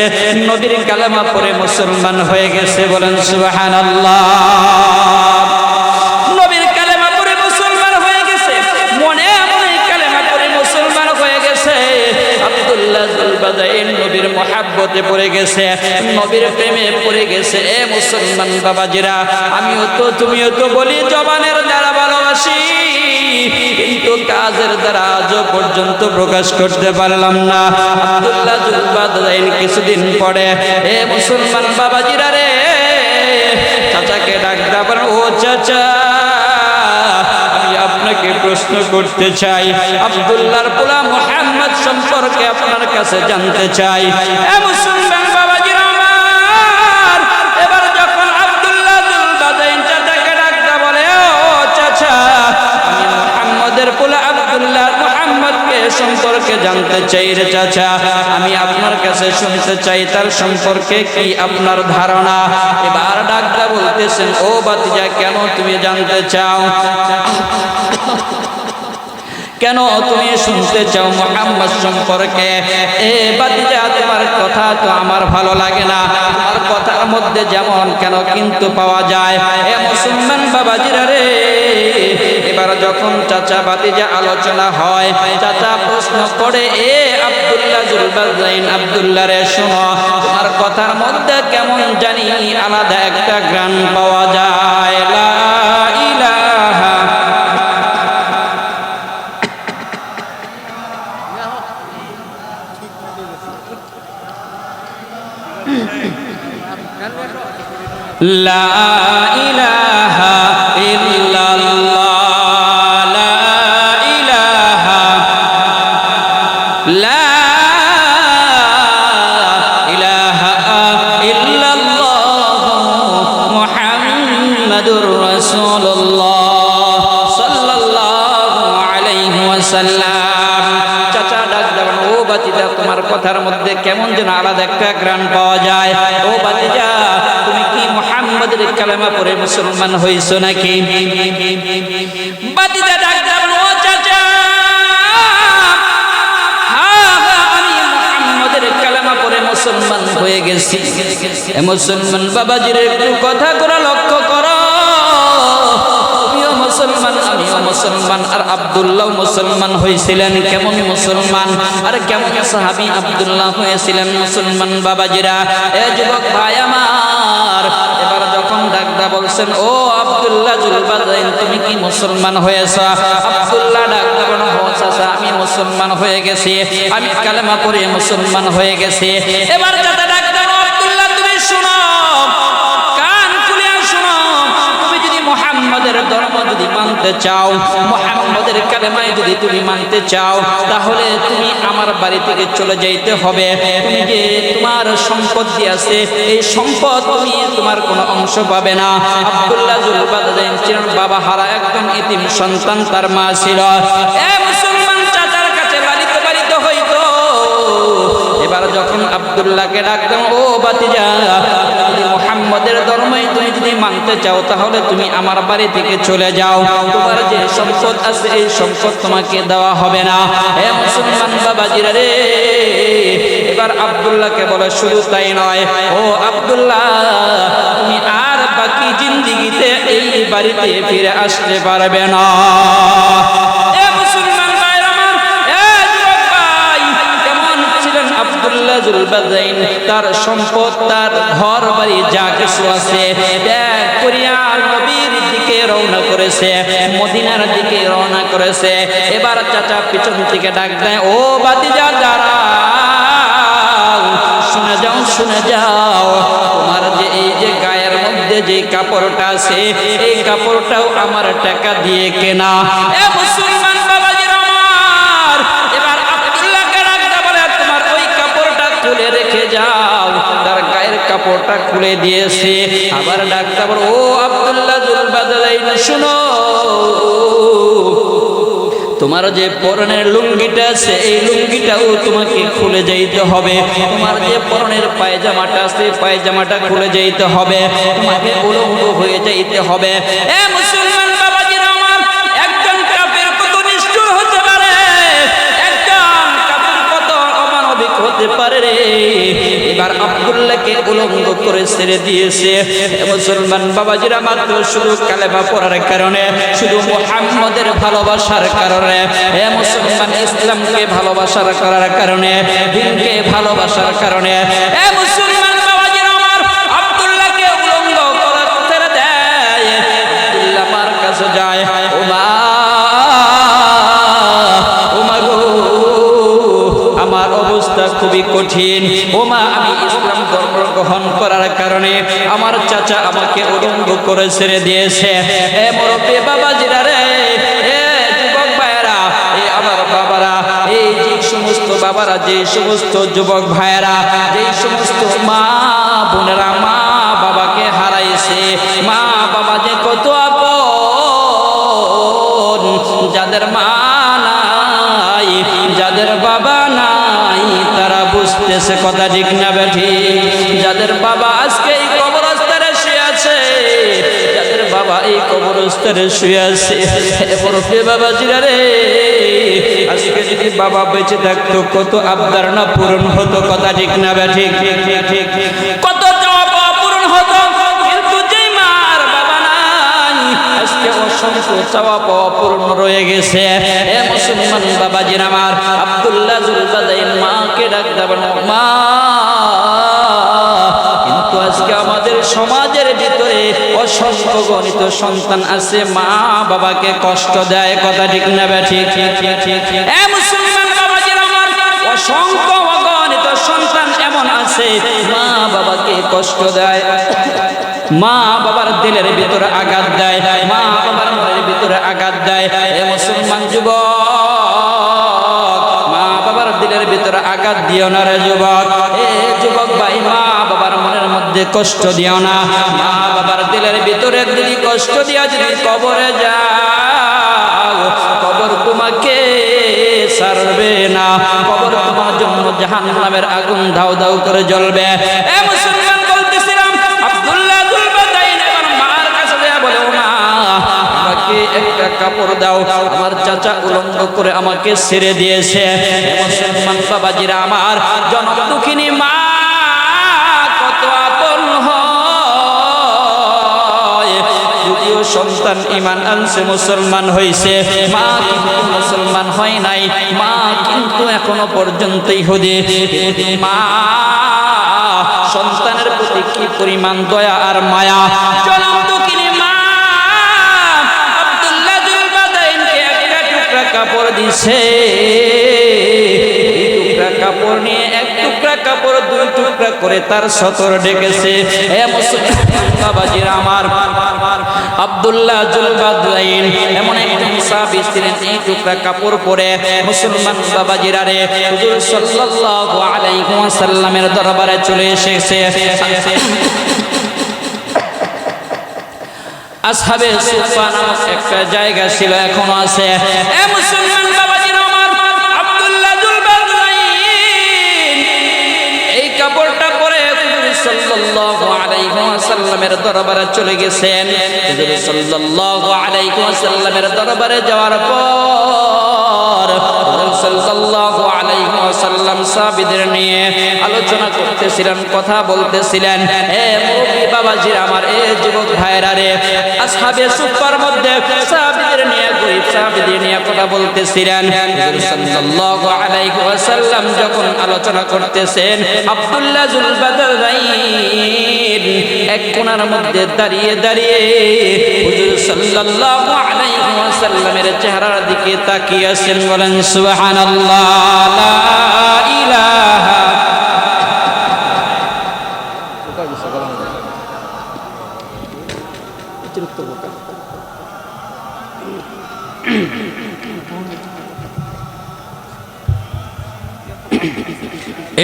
নবীর কালেমা পড়ে মুসলমান হয়ে গেছে। বলেন সুবহানাল্লাহ। নবীর নবীর মহব্বতে পড়ে গেছে, নবীর প্রেমে পড়ে গেছে। এ মুসলমান বাবাজিরা, আমিও তো তুমিও তো বলি জবানের দ্বারা ভালোবাসি, কিন্তু কাজের দ্বারা আজও পর্যন্ত প্রকাশ করতে পারলাম না। আব্দুল্লাহ জুলবাদাইন কিছুদিন পরে এ মুসলমান বাবাজিরা রে চাচাকে ডাকতে পারেন, ও চাচা আমি আপনাকে প্রশ্ন করতে চাই, আব্দুল্লাহর পোলা মুহাম্মদ সম্পর্কে আপনার কাছে জানতে চাই। এ মুসলমান বাবাজিরা আমার, এবার যখন আব্দুল্লাহ জুলবাদাইন চাচাকে ডাকতে বলে, ও চাচা আমি মুহাম্মদের পোলা আব্দুল্লাহ মুহাম্মদকে সম্পর্কে জানতে চাই রে চাচা, আমি আপনার কাছে শুনতে চাই তার সম্পর্কে কি আপনার ধারণা। এবার ডাকটা বলতেছেন, ও বাতিজা কেন তুমি জানতে চাও, কেন তুমি শুনতে চাও মুহাম্মদ সম্পর্কে? এ বাতিজা তোমার কথা তো আমার ভালো লাগে না, তোমার কথার মধ্যে যেমন কেন কিন্তু পাওয়া যায়। এ মুসলমান বাবাজিরা রে, এবার যখন চাচা বাতিজা আলোচনা হয়, চাচা প্রশ্ন করে, এ আব্দুল্লাহ জুলবাদাইন, আব্দুল্লাহ রে শোনো, তোমার কথার মধ্যে কেমন জানি আলাদা একটা গান পাওয়া যায়। লা ইলাহা লা ইলাহা ইল্লাল্লাহ, লা ইলাহা, লা ইলাহা ইল্লাল্লাহ মুহাম্মাদুর রাসূলুল্লাহ সাল্লাল্লাহু আলাইহি ওয়াসাল্লাম। চাচা ডাক দেন, ও বাতিজা তোমার কথার মধ্যে কেমন যেন আলাদা একটা গান পাওয়া যায়। ও বাতিজা তুমি কি মুহাম্মদের কালেমা পড়ে মুসলমান হইছো নাকি? বাতিজা ডাক দেন, ও চাচা আমি মুহাম্মদের কালেমা পড়ে মুসলমান হয়ে গেছি। এ মুসলমান বাবাজির একটু কথা করে লক্ষ্য করো, তুমিও মুসলমান আমিও মুসলমান, আর আব্দুল্লাহ মুসলমান হয়েছিলেন কেমন মুসলমান, আর কেমন সাহাবী আব্দুল্লাহ হয়েছিলেন মুসলমান বাবাজিরা। এ যুবক ভাই আমার, এবার যখন ডাকদা বলছেন, ও আব্দুল্লাহ জুলবাদাইন তুমি কি মুসলমান হয়েছ? আব্দুল্লাহ ডাকদা বলেন, ও চাচা আমি মুসলমান হয়ে গেছি, আমি কালেমা পড়ে মুসলমান হয়ে গেছি। এবার চাচা ডাকদা, আব্দুল্লাহ তুমি শুনো, কান খুলে শুনো, তুমি যদি মুহাম্মদের ধর্ম যদি মানতে চাও, মুহাম্মদের কালেমায় যদি তুমি মানতে চাও, তাহলে তুমি আমার বাড়ি থেকে চলে যাইতে হবে। তুমি যে তোমার সম্পত্তি আছে, এই সম্পদ তুমি তোমার কোনো অংশ পাবে না। আব্দুল্লাহ জুলবাদাইন ছিলেন বাবা হারা একজন এতিম সন্তান, তার মা ছিল। এ মুসলমান চাচার কাছে লালিত পালিত হইতো। এবার যখন আব্দুল্লাহকে ডাকতাম, ও বাতিজা যদি মুহাম্মদের ধর্মই তুমি যদি মানতে চাও, তাহলে তুমি আমার বাড়ি থেকে চলে যাও, তোমার যে সম্পদ আছে এই সম্পদ তোমাকে দেওয়া হবে না। হে মুসলমান বাবাজিরা রে, এবার আব্দুল্লাহকে বলে, শুধু তাই নয়, ও আব্দুল্লাহ তুমি আর বাকি জিন্দেগিতে এই বাড়িতে ফিরে আসতে পারবে না। আব্দুল্লাহ জুলবাদাইন তার সম্পদ, তার ঘর বাড়ি যা কিছু আছে ত্যাগ করিয়া নবীর দিকে রওনা করেছে, মদিনার দিকে রওনা করেছে। এবার চাচা পিছন থেকে ডাক দেয়, ও বাতিজা দাঁড়াও, শুনে যাও শুনে যাও, তোমার যে এই যে গায়ের মধ্যে যে কাপড়টা আছে এই কাপড়টাও আমার টাকা দিয়ে কেনা। এ মুসলমান বাবাজির আমার, এবার আব্দুল্লাহকে ডাকতে বলে, তোমার ওই কাপড়টা খুলে রেখে যাও। তার গায়ের কাপড়টা খুলে দিয়েছে। আবার ডাকতে বলে, ও আব্দুল্লাহ জুলবাদাইন শুনো, তোমার যে পরনের লুঙ্গিটা আছে এই লুঙ্গিটাও তোমাকে খুলে যাইতে হবে, তোমার যে পরনের পায়জামাটা আছে পায়জামাটা খুলে যাইতে হবে, তোমাকে উলঙ্গ হয়ে যাইতে হবে। এ মুসলমান বাবাজিরা আমার, একজন কাফের কত নিষ্ঠুর হতে পারে, একজন কাফের কত অমানবিক হতে পারে রে। এবার আব্দুল্লাহকে উলঙ্গ করে ছেড়ে দিয়েছে। মুসলমান বাবাজিরা, মাত্র শুধু কালেমা পড়ার কারণে, শুধু মুহাম্মদের ভালোবাসার কারণে, মুসলমান ইসলামকে ভালোবাসার করার কারণে, দিনকে ভালোবাসার কারণে মুসলমান বাবাজিরা আমার আব্দুল্লাহকে উলঙ্গ করে ছেড়ে দেয়। আব্দুল্লাহ আমার কাছে যায়, ও মা, আমার অবস্থা খুবই কঠিন। ও মা, আমি ইসলাম ধর্ম গ্রহণ করার কারণে আমার চাচা আমাকে উলঙ্গ করে ছেড়ে দিয়েছে। মুরব্বি বাবাজিরা রে, যুবক ভাইয়েরা, আমার বাবারা, এই যে সমস্ত বাবারা, যে সমস্ত যুবক ভাইয়েরা, যে সমস্ত মা বোনেরা মা বাবাকে হারাইছে, মা বাবা যে কত আপন, যাদের মা নাই, যাদের বাবা নাই, তারা বুঝতেছে কথা ঠিক না বেঠি? যাদের বাবা আজকে এই কবরস্থানে শুয়ে আছে, যাদের বাবা এই কবরস্থানে শুয়ে আছে, মুরব্বি বাবাজিরা রে, আজকে যদি বাবা বেঁচে থাকতো কত আবদার না পূরণ হতো, কথা ঠিক না বেঠি? কত চাওয়া পূরণ হতো, কিন্তু যে মার বাবা নাই, আজকে অসংখ্য চাওয়া পাওয়া পূরণ রয়ে গেছে। মুসলমান বাবাজির আমার, আব্দুল্লাহ জুলবাদাইন মাকে ডাক দেবেন, মা। কিন্তু আজকে আমাদের সমাজের ভিতরে অসংখ্য গণিত সন্তান আছে, মা বাবাকে কষ্ট দেয়, কথা ঠিক না ঠিক? মুসলমান বাবাজির আমার, অসংখ্য অগণিত সন্তান এমন আছে, মা বাবাকে কষ্ট দেয়, মা বাবার দিলের ভিতরে আঘাত দেয়, মা বাবার মনের ভিতরে আঘাত দেয়। মুসলমান যুবক, মা বাবার দিলের ভিতরে আঘাত দিও না রে যুবক। যুবক ভাই, মা বাবার মনের মধ্যে কষ্ট দিও না। মা বাবার দিলের ভিতরে যদি কষ্ট দিয়া যদি কবরে যাও, কবর তোমাকে ছাড়বে না, কবর তোমার জন্য জাহান্নামের আগুন দাউ দাউ করে জ্বলবে। মুসলমান বলতেছিলাম, আব্দুল্লাহ জুলবাদাইন এবার মার কাছে যায়, বলে, ও মা, আমাকে একটা কাপড় দাও, আমার চাচা উলঙ্গ করে আমাকে ছেড়ে দিয়েছে। মুসলমান বাবাজিরা আমার, জনম দুঃখিনী মা কত আপন হয়। যদিও সন্তান ঈমান আনছে, মুসলমান হয়েছে, মা কিন্তু মুসলমান হয় নাই, মা কিন্তু এখনো পর্যন্ত ইহুদি। মা সন্তানের প্রতি কি পরিমাণ দয়া আর মায়া! জনম দুঃখিনী মা আব্দুল্লাহ জুলবাদাইনকে একটা টুকরা কাপড় দিছে। টুকরা কাপড় নিয়ে এক টুকরা কাপড় দুই টুকরা করে তার সতর ডেকেছে। মুসলমান বাবাজিরা আমার, আব্দুল্লাহ জুলবাদাইন এমন একজন সাহাবী ছিলেন, এই টুকরা কাপড় পরে মুসলমান বাবাজিরা রে হুজুর সাল্লাল্লাহু আলাইহি ওয়াসাল্লামের দরবারে চলে এসেছে। আসহাবে সুফা নামক একটা জায়গা ছিল, এখনো আছে। মুসলমান বাবাজিরা আমার, আব্দুল্লাহ জুলবাদাইন এই কাপড়টা পরে সাল্লাল্লাহু আলাইহি ওয়াসাল্লামের দরবারে চলে গেছেন। হুজুর সাল্লাল্লাহু আলাইহি ওয়াসাল্লামের দরবারে যাওয়ার পর সাল্লাল্লাহু আলাইহি ওয়াসাল্লাম সাহাবীদের নিয়ে আলোচনা করতেছিলেন, কথা বলতেছিলেন। মুরব্বি বাবাজিরা আমার, যুবক ভাইরা রে, আসহাবে সুফার মধ্যে সাহাবীদের নিয়ে, গরীব সাহাবীদের নিয়ে কথা বলতেছিলেন। সাল্লাল্লাহু আলাইহি ওয়াসাল্লাম যখন আলোচনা করতেছেন, আব্দুল্লাহ জুলবাদাইন এক কোণার মধ্যে দাঁড়িয়ে দাঁড়িয়ে হুজুর সাল্লাল্লাহু আলাইহি ওয়াসাল্লামের চেহারার দিকে তাকিয়ে আছেন। বলেন সুবহানাল্লাহ, লা ইলাহা।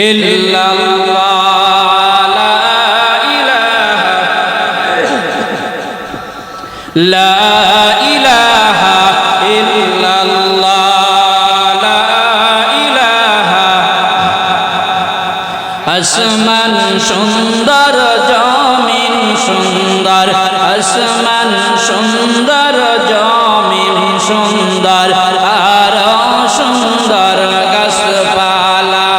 ইল্লাল্লাহ, লা ইলাহা ইল্লাল্লাহ, লা ইলাহা। আসমান সুন্দর, জমিন সুন্দর, আসমান সুন্দর, জমিন সুন্দর, আর সুন্দর গাছপালা,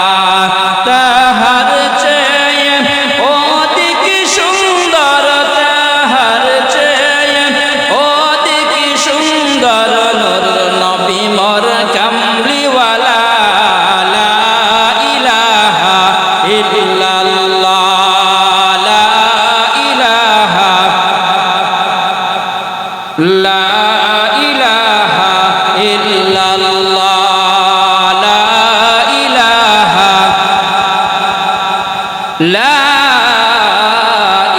তাহার চেয়ে লা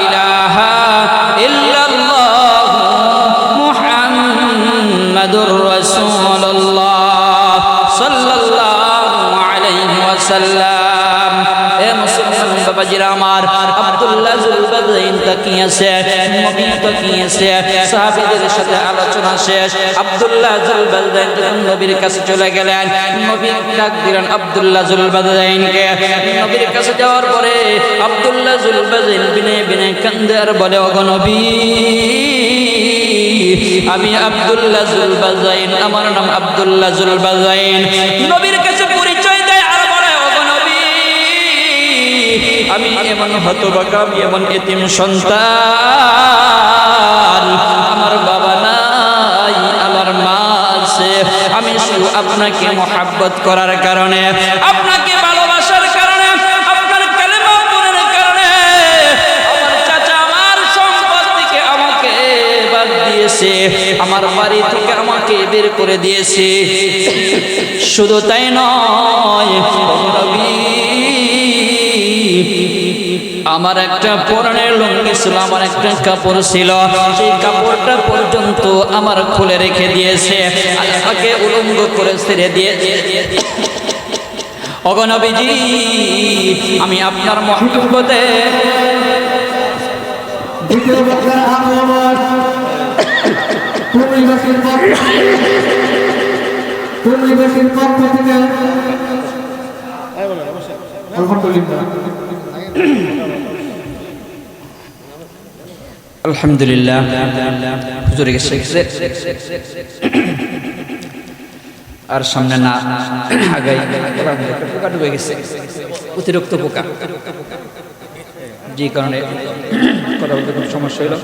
ইলাহা ইল্লাল্লাহ মুহাম্মাদুর রাসূলুল্লাহ সাল্লাল্লাহু আলাইহি ওয়াসাল্লাম। এ মুসলমান বাবাজিরা আমার, আব্দুল্লাহ জুলবাদাইন তাকিয়েছে, নবী তাকিয়েছে, সাহাবীদের সাথে আলোচনা শেষ। আব্দুল্লাহ জুলবাদাইন যখন নবীর কাছে চলে গেলেন, নবী ডাক দিলেন আব্দুল্লাহ জুলবাদাইনকে। নবীর কাছে যাওয়ার পরে আব্দুল্লাহ জুলবাদাইন বিনে বিনে কান্দে আর বলে, ওগো নবী, আমি আব্দুল্লাহ জুলবাদাইন, আমার নাম আব্দুল্লাহ জুলবাদাইন। নবীর কাছে পরিচয় দেয় আর বলে, ওগো নবী, আমি এমন হতভাগা, আমি এমন এতিম সন্তান, আমার বাবা নাই, আমার মা আছে। আমি শুধু আপনাকে মহব্বত করার কারণে, আপনাকে ভালোবাসার কারণে, আপনার কালেমা পড়ার কারণে আমার চাচা আমার সম্পদ থেকে আমাকে বাদ দিয়েছে, আমার বাড়ি থেকে আমাকে বের করে দিয়েছে। শুধু তাই নয়, নবী, আমার একটা পরনের লুঙ্গি ছিল, আমার একটা কাপড় ছিল, সেই কাপড়টা পর্যন্ত আমার খুলে রেখে দিয়েছে, আমাকে উলঙ্গ করে ছেড়ে দিয়ে। ওগো নবীজি, আমি আপনার মহব্বতে আলহামদুলিল্লাহ, হুজুর গেছে আর সামনে না আগাই, পোকা ডুবে গেছে, অতিরিক্ত পোকা, যে কারণে কথা বলতে খুব সমস্যা হলো।